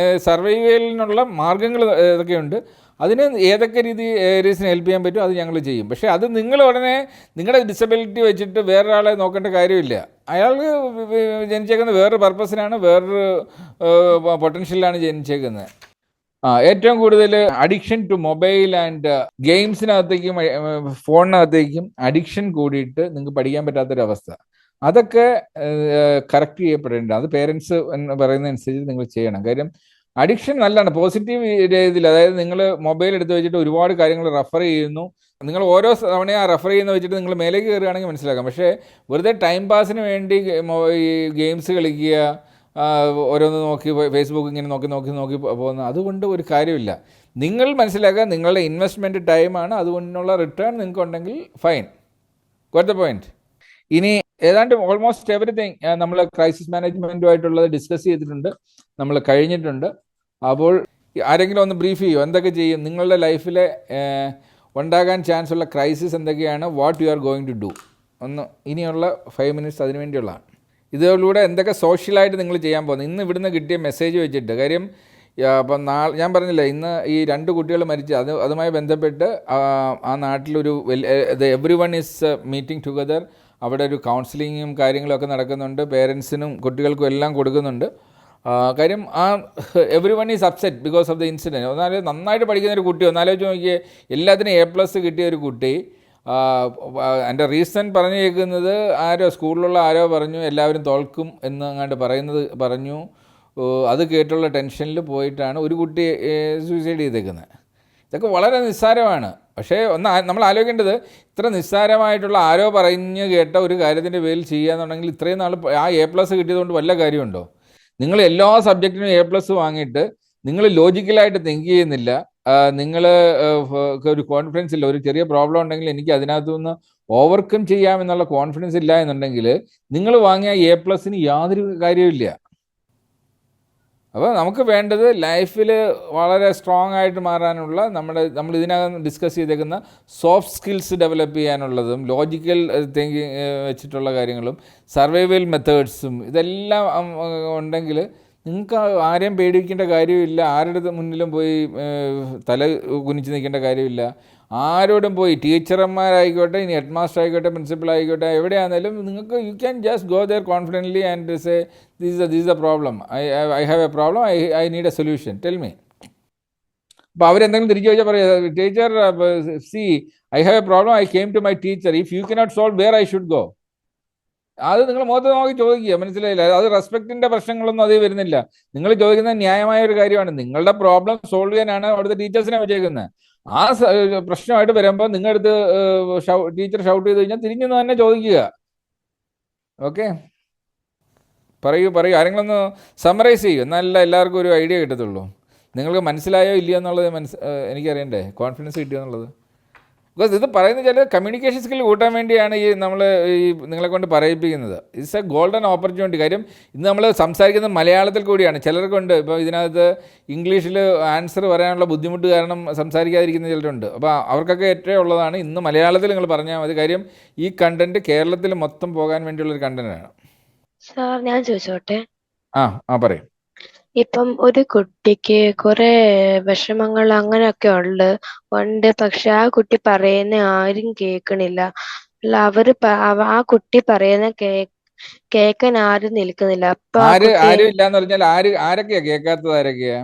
സർവൈവ് ചെയ്യലിനുള്ള മാർഗ്ഗങ്ങൾ ഇതൊക്കെയുണ്ട്. അതിന് ഏതൊക്കെ ഏരിയസിന് ഹെൽപ്പ് ചെയ്യാൻ പറ്റും അത് ഞങ്ങൾ ചെയ്യും. പക്ഷേ അത് നിങ്ങൾ ഉടനെ നിങ്ങളുടെ ഡിസബിലിറ്റി വെച്ചിട്ട് വേറൊരാളെ നോക്കേണ്ട കാര്യമില്ല. അയാൾക്ക് ജനിച്ചേക്കുന്നത് വേറൊരു പർപ്പസിനാണ്, വേറൊരു പൊട്ടൻഷ്യലിലാണ് ജനിച്ചേക്കുന്നത്. ഏറ്റവും കൂടുതൽ അഡിക്ഷൻ ടു മൊബൈൽ ആൻഡ് ഗെയിംസിനകത്തേക്കും ഫോണിനകത്തേക്കും അഡിക്ഷൻ കൂടിയിട്ട് നിങ്ങൾക്ക് പഠിക്കാൻ പറ്റാത്തൊരവസ്ഥ, അതൊക്കെ കറക്റ്റ് ചെയ്യപ്പെടേണ്ടത്. അത് പേരൻസ് എന്ന് പറയുന്നതനുസരിച്ച് നിങ്ങൾ ചെയ്യണം. കാര്യം അഡിക്ഷൻ നല്ലതാണ് പോസിറ്റീവ് രീതിയിൽ. അതായത് നിങ്ങൾ മൊബൈൽ എടുത്ത് വെച്ചിട്ട് ഒരുപാട് കാര്യങ്ങൾ റെഫർ ചെയ്യുന്നു. നിങ്ങൾ ഓരോ തവണയും ആ റെഫർ ചെയ്യുന്ന വെച്ചിട്ട് നിങ്ങൾ മേലേക്ക് കയറുകയാണെങ്കിൽ മനസ്സിലാക്കാം. പക്ഷേ വെറുതെ ടൈം പാസിന് വേണ്ടി ഈ ഗെയിംസ് കളിക്കുക, ഓരോന്ന് നോക്കി ഫേസ്ബുക്ക് ഇങ്ങനെ നോക്കി പോകുന്ന, അതുകൊണ്ട് ഒരു കാര്യമില്ല. നിങ്ങൾ മനസ്സിലാക്കുക നിങ്ങളുടെ ഇൻവെസ്റ്റ്മെൻറ്റ് ടൈമാണ്, അതുകൊണ്ടുള്ള റിട്ടേൺ നിങ്ങൾക്ക് ഉണ്ടെങ്കിൽ ഫൈൻ. Got the point. ഇനി ഏതാണ്ട് ഓൾമോസ്റ്റ് എവറിത്തിങ് നമ്മൾ ക്രൈസിസ് മാനേജ്മെൻറ്റുമായിട്ടുള്ളത് ഡിസ്കസ് ചെയ്തിട്ടുണ്ട്, നമ്മൾ കഴിഞ്ഞിട്ടുണ്ട്. അപ്പോൾ ആരെങ്കിലും ഒന്ന് ബ്രീഫ് ചെയ്യുമോ? എന്തൊക്കെ ചെയ്യും നിങ്ങളുടെ ലൈഫിലെ ഉണ്ടാകാൻ ചാൻസ് ഉള്ള ക്രൈസിസ് എന്തൊക്കെയാണ്? What you are going to do? ഒന്ന് ഇനിയുള്ള 5 മിനിറ്റ്സ് അതിന് വേണ്ടിയുള്ളതാണ്. ഇതിലൂടെ എന്തൊക്കെ സോഷ്യലായിട്ട് നിങ്ങൾ ചെയ്യാൻ പോകുന്നത്? ഇന്ന് ഇവിടുന്ന് കിട്ടിയ മെസ്സേജ് വെച്ചിട്ട്, കാര്യം അപ്പം ഞാൻ പറഞ്ഞില്ല, ഇന്ന് ഈ 2 കുട്ടികൾ മരിച്ചു. അതുമായി ബന്ധപ്പെട്ട് ആ നാട്ടിലൊരു every one is meeting together. അവിടെ ഒരു കൗൺസിലിങ്ങും കാര്യങ്ങളൊക്കെ നടക്കുന്നുണ്ട്. പേരൻസിനും കുട്ടികൾക്കും എല്ലാം കൊടുക്കുന്നുണ്ട്. കാര്യം every one is upset because of the incident. നന്നായിട്ട് പഠിക്കുന്ന ഒരു കുട്ടി, ഒന്നാലോചിച്ച് നോക്കിയേ, എല്ലാത്തിനും A+ കിട്ടിയ ഒരു കുട്ടി. എൻ്റെ റീസൺ പറഞ്ഞു കേൾക്കുന്നത്, സ്കൂളിലുള്ള ആരോ പറഞ്ഞു എല്ലാവരും തോൽക്കും എന്ന് അങ്ങാണ്ട് പറഞ്ഞു. അത് കേട്ടുള്ള ടെൻഷനിൽ പോയിട്ടാണ് ഒരു കുട്ടി സൂയിസൈഡ് ചെയ്തേക്കുന്നത്. ഇതൊക്കെ വളരെ നിസ്സാരമാണ്. പക്ഷേ നമ്മൾ ആലോചിക്കേണ്ടത്, ഇത്ര നിസ്സാരമായിട്ടുള്ള ആരോ പറഞ്ഞ് കേട്ട ഒരു കാര്യത്തിൻ്റെ പേരിൽ ചെയ്യുകയെന്നുണ്ടെങ്കിൽ ഇത്രയും നാൾ ആ A+ കിട്ടിയതുകൊണ്ട് വല്ല കാര്യമുണ്ടോ? നിങ്ങൾ എല്ലാ സബ്ജക്റ്റിനും A+ വാങ്ങിയിട്ട് നിങ്ങൾ ലോജിക്കലായിട്ട് തിങ്ക് ചെയ്യുന്നില്ല. നിങ്ങൾ ഒരു കോൺഫിഡൻസ് ഇല്ല. ഒരു ചെറിയ പ്രോബ്ലം ഉണ്ടെങ്കിൽ എനിക്ക് അതിനകത്തു നിന്ന് ഓവർകം ചെയ്യാമെന്നുള്ള കോൺഫിഡൻസ് ഇല്ല എന്നുണ്ടെങ്കിൽ നിങ്ങൾ വാങ്ങിയ A+ന് യാതൊരു കാര്യമില്ല. അപ്പോൾ നമുക്ക് വേണ്ടത് ലൈഫിൽ വളരെ സ്ട്രോങ് ആയിട്ട് മാറാനുള്ള നമ്മൾ ഇതിനകം ഡിസ്കസ് ചെയ്തേക്കുന്ന സോഫ്റ്റ് സ്കിൽസ് ഡെവലപ്പ് ചെയ്യാനുള്ളതും ലോജിക്കൽ തിങ്കിങ് വെച്ചിട്ടുള്ള കാര്യങ്ങളും സർവൈവൽ മെത്തേഡ്സും ഇതെല്ലാം ഉണ്ടെങ്കിൽ നിങ്ങൾക്ക് ആരെയും പേടിക്കേണ്ട കാര്യമില്ല. ആരുടെ മുന്നിലും പോയി തല കുനിച്ച് നിൽക്കേണ്ട കാര്യമില്ല. ആരോടും പോയി ടീച്ചർമാരായിക്കോട്ടെ, ഇനി ഹെഡ് മാസ്റ്റർ ആയിക്കോട്ടെ, പ്രിൻസിപ്പൾ ആയിക്കോട്ടെ, എവിടെയാണെങ്കിലും നിങ്ങൾക്ക് you can just go there confidently and say this is the problem, I have a problem, I need a solution, tell me. അപ്പോൾ അവരെന്തെങ്കിലും തിരിച്ചു ചോദിച്ചാൽ പറയാം, teacher see I have a problem, I came to my teacher, if you cannot solve where I should go. അത് നിങ്ങൾ മുഖത്ത് നോക്കി ചോദിക്കുക, മനസ്സിലായില്ല? അത് റെസ്പെക്റ്റിന്റെ പ്രശ്നങ്ങളൊന്നും അതേ വരുന്നില്ല. നിങ്ങൾ ചോദിക്കുന്നത് ന്യായമായ ഒരു കാര്യമാണ്. നിങ്ങളുടെ പ്രോബ്ലം സോൾവ് ചെയ്യാനാണ് അവിടുത്തെ ടീച്ചേഴ്സിനെ വെച്ചേക്കുന്നത്. ആ പ്രശ്നമായിട്ട് വരുമ്പോൾ നിങ്ങളടുത്ത് ടീച്ചർ ഷൗട്ട് ചെയ്ത് കഴിഞ്ഞാൽ തിരിഞ്ഞു തന്നെ ചോദിക്കുക. ഓക്കെ, പറയൂ. ആരെങ്കിലും ഒന്ന് സമ്മറൈസ് ചെയ്യൂ, എന്നാലല്ല എല്ലാവർക്കും ഒരു ഐഡിയ കിട്ടത്തുള്ളൂ. നിങ്ങൾക്ക് മനസ്സിലായോ ഇല്ലയോ എന്നുള്ളത് എനിക്കറിയണ്ടേ, കോൺഫിഡൻസ് കിട്ടിയോ എന്നുള്ളത്. ബിക്കോസ് ഇത് പറയുന്നത് ചില കമ്മ്യൂണിക്കേഷൻ സ്കിൽ കൂട്ടാൻ വേണ്ടിയാണ് നമ്മൾ നിങ്ങളെ കൊണ്ട് പറയിപ്പിക്കുന്നത്. It's a golden opportunity. കാര്യം ഇന്ന് നമ്മൾ സംസാരിക്കുന്നത് മലയാളത്തിൽ കൂടിയാണ്. ചിലർക്കുണ്ട് ഇപ്പോൾ ഇതിനകത്ത് ഇംഗ്ലീഷിൽ ആൻസർ പറയാനുള്ള ബുദ്ധിമുട്ട് കാരണം സംസാരിക്കാതിരിക്കുന്ന ചിലരുണ്ട്. അപ്പോൾ അവർക്കൊക്കെ ഏറ്റവും ഉള്ളതാണ് ഇന്ന് മലയാളത്തിൽ നിങ്ങൾ പറഞ്ഞാൽ മതി. കാര്യം ഈ കണ്ടന്റ് കേരളത്തിൽ മൊത്തം പോകാൻ വേണ്ടിയുള്ളൊരു കണ്ടന്റാണ്. സാർ ഞാൻ ചോദിച്ചോട്ടെ? പറയും. ഇപ്പം ഒരു കുട്ടിക്ക് കുറെ വിഷമങ്ങൾ അങ്ങനെയൊക്കെ ഉണ്ട്, പക്ഷെ ആ കുട്ടി പറയുന്ന ആരും കേൾക്കണില്ല. അല്ല ആ കുട്ടി പറയുന്ന കേൾക്കാൻ ആരും നിൽക്കുന്നില്ല. അപ്പൊ ആരും ഇല്ലാന്ന് പറഞ്ഞാൽ ആരൊക്കെയാ കേൾക്കാത്തത്? ആരൊക്കെയാ?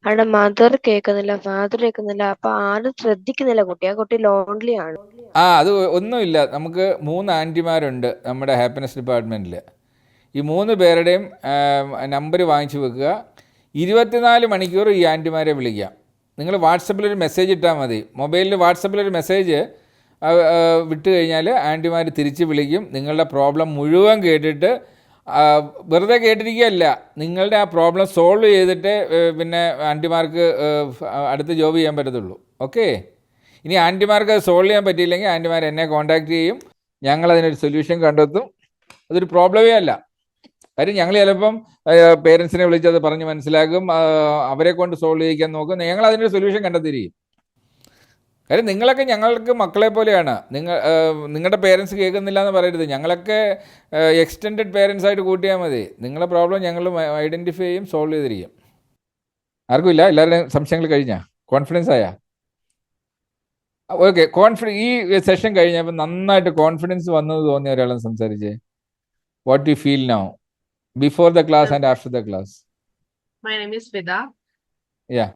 അവിടെ മദർ കേൾക്കുന്നില്ല, ഫാദർ കേൾക്കുന്നില്ല. അപ്പൊ ആരും ശ്രദ്ധിക്കുന്നില്ല കുട്ടി. ആ കുട്ടി ലോൺലി ആണ്. അത് ഒന്നുമില്ല. നമുക്ക് 3 ആൻറ്റിമാരുണ്ട് നമ്മുടെ ഹാപ്പിനെസ് ഡിപ്പാർട്ട്മെൻറ്റിൽ. ഈ 3 പേരുടെയും നമ്പർ വാങ്ങിച്ചു വെക്കുക. 24 മണിക്കൂർ ഈ ആൻറ്റിമാരെ വിളിക്കാം. നിങ്ങൾ വാട്സപ്പിലൊരു മെസ്സേജ് ഇട്ടാൽ മതി. മൊബൈലിൽ വാട്സപ്പിലൊരു മെസ്സേജ് വിട്ട് കഴിഞ്ഞാൽ ആൻറ്റിമാർ തിരിച്ച് വിളിക്കും. നിങ്ങളുടെ പ്രോബ്ലം മുഴുവൻ കേട്ടിട്ട്, വെറുതെ കേട്ടിരിക്കുകയല്ല, നിങ്ങളുടെ ആ പ്രോബ്ലം സോൾവ് ചെയ്തിട്ട് പിന്നെ ആൻറ്റിമാർക്ക് അടുത്ത ജോബ് ചെയ്യാൻ പറ്റത്തുള്ളൂ. ഓക്കെ, ഇനി ആൻറ്റിമാർക്ക് സോൾവ് ചെയ്യാൻ പറ്റിയില്ലെങ്കിൽ ആൻറ്റിമാർ എന്നെ കോൺടാക്റ്റ് ചെയ്യും. ഞങ്ങളതിനൊരു സൊല്യൂഷൻ കണ്ടെത്തും. അതൊരു പ്രോബ്ലമേ അല്ല. കാര്യം ഞങ്ങൾ ചിലപ്പം പേരൻസിനെ വിളിച്ചത് പറഞ്ഞ് മനസ്സിലാക്കും, അവരെ കൊണ്ട് സോൾവ് ചെയ്യിക്കാൻ നോക്കും. ഞങ്ങൾ അതിനൊരു സൊല്യൂഷൻ കണ്ടെത്തിയിരിക്കും. കാര്യം നിങ്ങളൊക്കെ ഞങ്ങൾക്ക് മക്കളെ പോലെയാണ്. നിങ്ങളുടെ പേരൻസ് കേൾക്കുന്നില്ല എന്ന് പറയരുത്. ഞങ്ങളൊക്കെ എക്സ്റ്റെൻഡഡ് പേരൻസ് ആയിട്ട് കൂട്ടിയാൽ മതി. നിങ്ങളുടെ പ്രോബ്ലം ഞങ്ങൾ ഐഡൻറ്റിഫൈ ചെയ്യും, സോൾവ് ചെയ്തിരിക്കും. ആർക്കും ഇല്ല? എല്ലാവരുടെയും സംശയങ്ങൾ കഴിഞ്ഞാ? കോൺഫിഡൻസ് ആയാ? ഓക്കെ, ഈ സെഷൻ കഴിഞ്ഞപ്പോൾ നന്നായിട്ട് കോൺഫിഡൻസ് വന്നത് തോന്നിയ ഒരാളും സംസാരിച്ചേ. What you feel now before the class and after the class? My name is Vida. Yeah.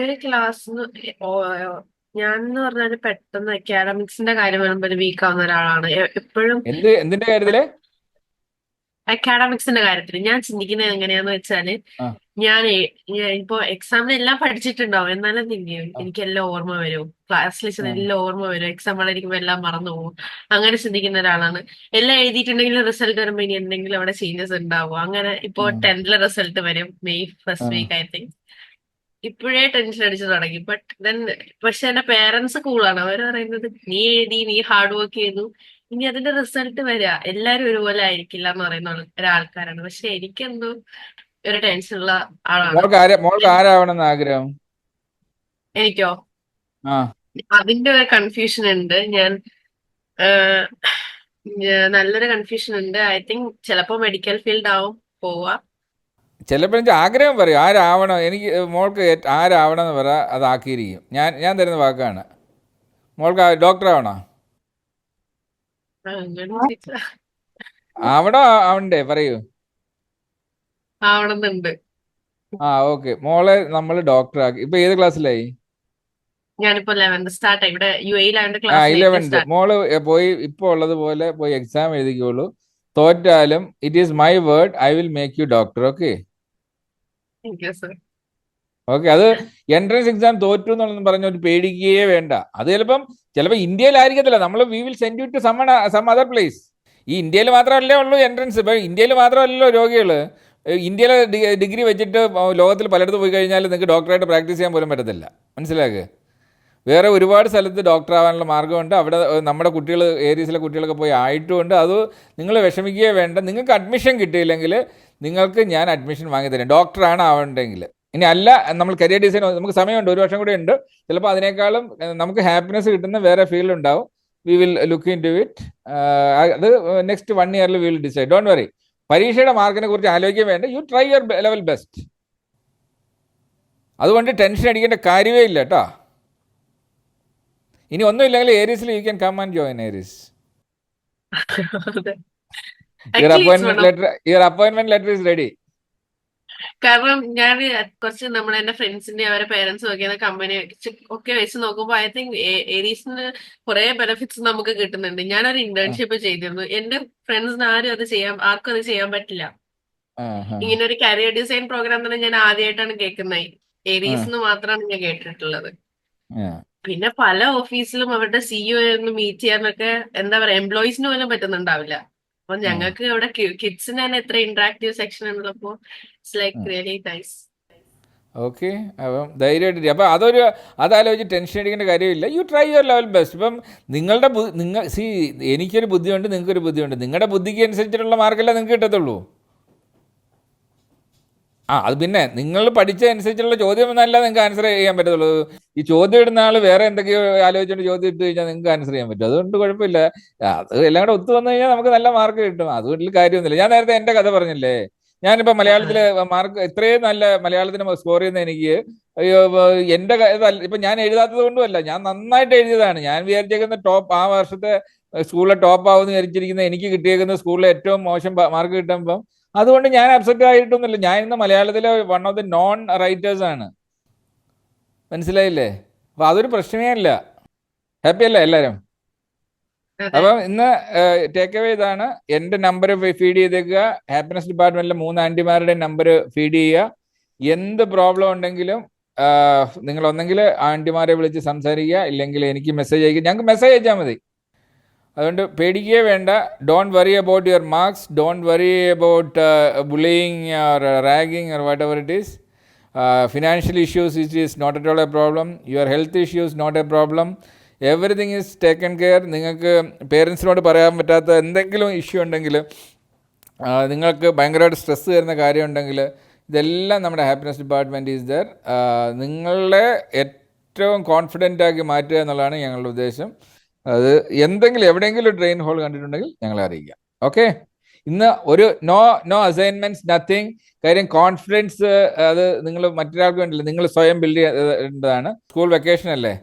ഒരു ക്ലാസ് ഞാൻ എന്ന് പറഞ്ഞാൽ പെട്ടെന്ന് അക്കാഡമിക്സിന്റെ കാര്യം വരുമ്പോൾ വീക്ക് ആവുന്ന ഒരാളാണ്. എപ്പോഴും എന്തിന്റെ കാര്യത്തില്? അക്കാഡമിക്സിന്റെ കാര്യത്തിൽ ഞാൻ ചിന്തിക്കുന്നത് എങ്ങനെയാന്ന് വെച്ചാല്, ഞാൻ ഇപ്പൊ എക്സാമിന് എല്ലാം പഠിച്ചിട്ടുണ്ടാവും, എന്നാലും എനിക്കെല്ലാം ഓർമ്മ വരും. ക്ലാസ്സിൽ എല്ലാം ഓർമ്മ വരും. എക്സാം വളരിക്കുമ്പോ എല്ലാം മറന്നു പോകും. അങ്ങനെ ചിന്തിക്കുന്ന ഒരാളാണ്. എല്ലാം എഴുതിയിട്ടുണ്ടെങ്കിലും റിസൾട്ട് വരുമ്പോ ഇനി എന്തെങ്കിലും അവിടെ ചേഞ്ചസ് ഉണ്ടാവും. അങ്ങനെ ഇപ്പൊ 10th റിസൾട്ട് വരും, May first week I think. ഇപ്പോഴേ ടെൻഷൻ അടിച്ചു തുടങ്ങി. പക്ഷെ എന്റെ പേരൻസ് കൂളാണ്. അവർ പറയുന്നത് നീ എഴുതി, നീ ഹാർഡ് വർക്ക് ചെയ്തു, ഇനി അതിന്റെ റിസൾട്ട് വരിക, എല്ലാരും ഒരുപോലെ ആയിരിക്കില്ല എന്ന് പറയുന്ന ഒരാൾക്കാരാണ്. പക്ഷെ എനിക്കെന്തോ ഒരു ടെൻഷനുള്ള ആളാണ്. മോൾക്ക് ആരാവണമെന്ന് ആഗ്രഹം? എനിക്കോ? അതിന്റെ ഒരു കൺഫ്യൂഷൻ ഉണ്ട്. നല്ലൊരു കൺഫ്യൂഷൻ ഉണ്ട്. ഐ തിങ്ക് ചിലപ്പോ മെഡിക്കൽ ഫീൽഡ് ആവും പോവാ. ചിലപ്പോൾ എനിക്ക് ആഗ്രഹം പറയും ആരാവണം. എനിക്ക് മോൾക്ക് ആരാവണം എന്ന് പറ, അതാക്കിയിരിക്കും. ഞാൻ തരുന്ന വാക്കാണ്. മോൾക്ക് ഡോക്ടർ ആവണോ? ആവണ്ടേ? പറയൂ. ആവണമെന്നുണ്ട്. ഓക്കെ, മോളെ നമ്മൾ ഡോക്ടർ ആക്കി. ഇപ്പൊ ഏത് ക്ലാസ്സിലായി? ഞാനിപ്പോ 11th സ്റ്റാർട്ട് ആയി. ഇവിടെ UAE-ലായോണ്ട് 11th. മോള് പോയി ഇപ്പൊ ഉള്ളതുപോലെ പോയി എക്സാം എഴുതിക്കോളൂ. തോറ്റാലും it is my word, I will make you doctor. Okay? Okay, അത് എൻട്രൻസ് എക്സാം തോറ്റു എന്നുള്ളതെന്ന് പറഞ്ഞ ഒരു പേടിക്കുകയേ വേണ്ട. അത് ചിലപ്പോൾ ഇന്ത്യയിലായിരിക്കത്തില്ല. We will send you to some other place. ഈ ഇന്ത്യയിൽ മാത്രമല്ലേ ഉള്ളൂ എൻട്രൻസ്. ഇപ്പൊ ഇന്ത്യയിൽ മാത്രമല്ലല്ലോ രോഗികൾ. ഇന്ത്യയിലെ ഡിഗ്രി വെച്ചിട്ട് ലോകത്തിൽ പലയിടത്ത് പോയി കഴിഞ്ഞാൽ നിങ്ങൾക്ക് ഡോക്ടറായിട്ട് പ്രാക്ടീസ് ചെയ്യാൻ പോലും പറ്റത്തില്ല. മനസ്സിലാക്കുക? വേറെ ഒരുപാട് സ്ഥലത്ത് ഡോക്ടർ ആവാനുള്ള മാർഗ്ഗമുണ്ട്. അവിടെ നമ്മുടെ കുട്ടികൾ, ഏരിയസിലെ കുട്ടികളൊക്കെ പോയി ആയിട്ടുമുണ്ട്. അത് നിങ്ങൾ വിഷമിക്കുകയേ വേണ്ട. നിങ്ങൾക്ക് അഡ്മിഷൻ കിട്ടിയില്ലെങ്കിൽ നിങ്ങൾക്ക് ഞാൻ അഡ്മിഷൻ വാങ്ങിത്തരാം, ഡോക്ടറാണ് ആവേണ്ടെങ്കിൽ. ഇനി അല്ല, നമ്മൾ കരിയർ ഡിസൈൻ, നമുക്ക് സമയമുണ്ട്, 1 വർഷം കൂടെ ഉണ്ട്. ചിലപ്പോൾ അതിനേക്കാളും നമുക്ക് ഹാപ്പിനെസ് കിട്ടുന്ന വേറെ ഫീൽഡ് ഉണ്ടാവും. We will look into it. അത് നെക്സ്റ്റ് 1 ഇയറിൽ we will decide. Don't worry. പരീക്ഷയുടെ മാർക്കിനെ കുറിച്ച് ആലോചിക്കാൻ വേണ്ട. You try your level best. അതുകൊണ്ട് ടെൻഷൻ അടിക്കേണ്ട കാര്യമേ ഇല്ല കേട്ടോ. ഇനി ഒന്നുമില്ലെങ്കിൽ ഏരീസിൽ you can come and join Aries. Your appointment letter is ready. കാരണം ഞാൻ കുറച്ച് എന്റെ ഫ്രണ്ട്സിന്റെ അവരെ പേരൻസ് നോക്കിയ കമ്പനി ഒക്കെ വെച്ച് നോക്കുമ്പോൾ ഐ തിങ്ക് ഏരീസിന് കുറെ ബെനിഫിറ്റ്സ് നമുക്ക് കിട്ടുന്നുണ്ട്. ഞാനൊരു ഇന്റേൺഷിപ്പ് ചെയ്തിരുന്നു. എന്റെ ഫ്രണ്ട്സിന് ആർക്കും അത് ചെയ്യാൻ പറ്റില്ല. ഇങ്ങനെ ഒരു കരിയർ ഡിസൈൻ പ്രോഗ്രാം തന്നെ ഞാൻ ആദ്യമായിട്ടാണ് കേൾക്കുന്നത്. ഏരീസിന് മാത്രമാണ് ഞാൻ കേട്ടിട്ടുള്ളത്. പിന്നെ പല ഓഫീസിലും അവരുടെ സിഇഒ ഒന്ന് മീറ്റ് ചെയ്യാനൊക്കെ എന്താ പറയാ എംപ്ലോയീസിന് പോലും പറ്റുന്നുണ്ടാവില്ല. അപ്പൊ ഞങ്ങൾക്ക് ഇവിടെ കിഡ്സിന് തന്നെ എത്ര ഇന്ററാക്റ്റീവ് സെക്ഷൻ ഉള്ളപ്പോ it's like really nice. Okay, അപ്പം ധൈര്യമായിട്ട് അപ്പം അതാലോചിച്ച് ടെൻഷൻ അടിക്കേണ്ട കാര്യമില്ല. U try your level best. ഇപ്പം എനിക്കൊരു ബുദ്ധിയുണ്ട്, നിങ്ങൾക്കൊരു ബുദ്ധിയുണ്ട്. നിങ്ങളുടെ ബുദ്ധിക്ക് അനുസരിച്ചിട്ടുള്ള മാർക്കല്ലേ നിങ്ങൾക്ക് കിട്ടത്തുള്ളൂ. അത് പിന്നെ നിങ്ങൾ പഠിച്ച അനുസരിച്ചുള്ള ചോദ്യം എന്നല്ല നിങ്ങൾക്ക് ആൻസർ ചെയ്യാൻ പറ്റത്തുള്ളൂ. ഈ ചോദ്യം ഇടുന്ന ആൾ വേറെ എന്തൊക്കെയോ ആലോചിച്ചുകൊണ്ട് ചോദ്യം ഇട്ട് കഴിഞ്ഞാൽ നിങ്ങൾക്ക് ആൻസർ ചെയ്യാൻ പറ്റും. അതുകൊണ്ട് കുഴപ്പമില്ല. അത് എല്ലാം കൂടെ ഒത്തു വന്നു കഴിഞ്ഞാൽ നമുക്ക് നല്ല മാർക്ക് കിട്ടും. അതുകൊണ്ട് കാര്യമൊന്നുമില്ല. ഞാൻ നേരത്തെ എൻ്റെ കഥ പറഞ്ഞില്ലേ, ഞാനിപ്പോൾ മലയാളത്തിൽ മാർക്ക് ഇത്രയും നല്ല മലയാളത്തിന് സ്കോർ ചെയ്യുന്ന എനിക്ക് എൻ്റെ ഇപ്പം ഞാൻ എഴുതാത്തത് കൊണ്ടുമല്ല, ഞാൻ നന്നായിട്ട് എഴുതിയതാണ്. ഞാൻ വിചാരിച്ചേക്കുന്ന ടോപ്പ് ആ വർഷത്തെ സ്കൂളിലെ ടോപ്പ് ആവുമെന്ന് വിചാരിച്ചിരിക്കുന്ന എനിക്ക് കിട്ടിയേക്കുന്ന സ്കൂളിലെ ഏറ്റവും മോശം മാർക്ക് കിട്ടുമ്പം അതുകൊണ്ട് ഞാൻ അപ്സെറ്റ് ആയിട്ടൊന്നുമില്ല. ഞാൻ ഇന്ന് മലയാളത്തിലെ one of the non writers ആണ്. മനസ്സിലായില്ലേ? അപ്പൊ അതൊരു പ്രശ്നമേ അല്ല. ഹാപ്പി അല്ലേ എല്ലാവരും? അപ്പം ഇന്ന് ടേക്ക് അവേ ഇതാണ്. എൻ്റെ നമ്പർ ഫീഡ് ചെയ്തേക്കുക. ഹാപ്പിനെസ് ഡിപ്പാർട്ട്മെന്റിലെ 3 ആൻറ്റിമാരുടെ നമ്പർ ഫീഡ് ചെയ്യുക. എന്ത് പ്രോബ്ലം ഉണ്ടെങ്കിലും നിങ്ങൾ ഒന്നെങ്കിൽ ആൻറ്റിമാരെ വിളിച്ച് സംസാരിക്കുക, ഇല്ലെങ്കിൽ എനിക്ക് മെസ്സേജ് അയക്കുക. ഞങ്ങൾക്ക് മെസ്സേജ് അയച്ചാൽ മതി. അതുകൊണ്ട് പേടിക്കുകയേ വേണ്ട. Don't worry about your marks, don't worry about bullying or ragging or whatever it is. Financial issues it is not at all a problem. Your health issues not a problem. Everything is taken care. നിങ്ങൾക്ക് പേരൻസിനോട് പറയാൻ പറ്റാത്ത എന്തെങ്കിലും issue ഉണ്ടെങ്കിൽ, നിങ്ങൾക്ക് ഭയങ്കരമായിട്ട് stress തരുന്ന കാര്യം ഉണ്ടെങ്കിൽ, ഇതെല്ലാം നമ്മുടെ ഹാപ്പിനെസ് ഡിപ്പാർട്ട്മെൻറ്റ് ഈസ് ദർ. നിങ്ങളെ ഏറ്റവും കോൺഫിഡൻ്റ് ആക്കി മാറ്റുക എന്നുള്ളതാണ് ഞങ്ങളുടെ ഉദ്ദേശം. അത് എന്തെങ്കിലും എവിടെയെങ്കിലും ഡ്രെയിൻ ഹോൾ കണ്ടിട്ടുണ്ടെങ്കിൽ ഞങ്ങളെ അറിയിക്കാം. ഓക്കെ, ഇന്ന് ഒരു നോ അസൈൻമെന്റ്സ്, നത്തിങ്. കാര്യം കോൺഫിഡൻസ് അത് നിങ്ങൾ മറ്റൊരാൾക്ക് വേണ്ടില്ല, നിങ്ങൾ സ്വയം ബിൽഡ് ചെയ്യേണ്ടതാണ്. സ്കൂൾ വെക്കേഷൻ അല്ലേ,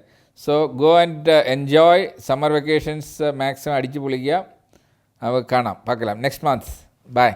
so go and enjoy summer vacations. Maximum അടിച്ചു പൊളിക്കുക. കാണാം, പാക്കലാം നെക്സ്റ്റ് മന്ത്. ബൈ.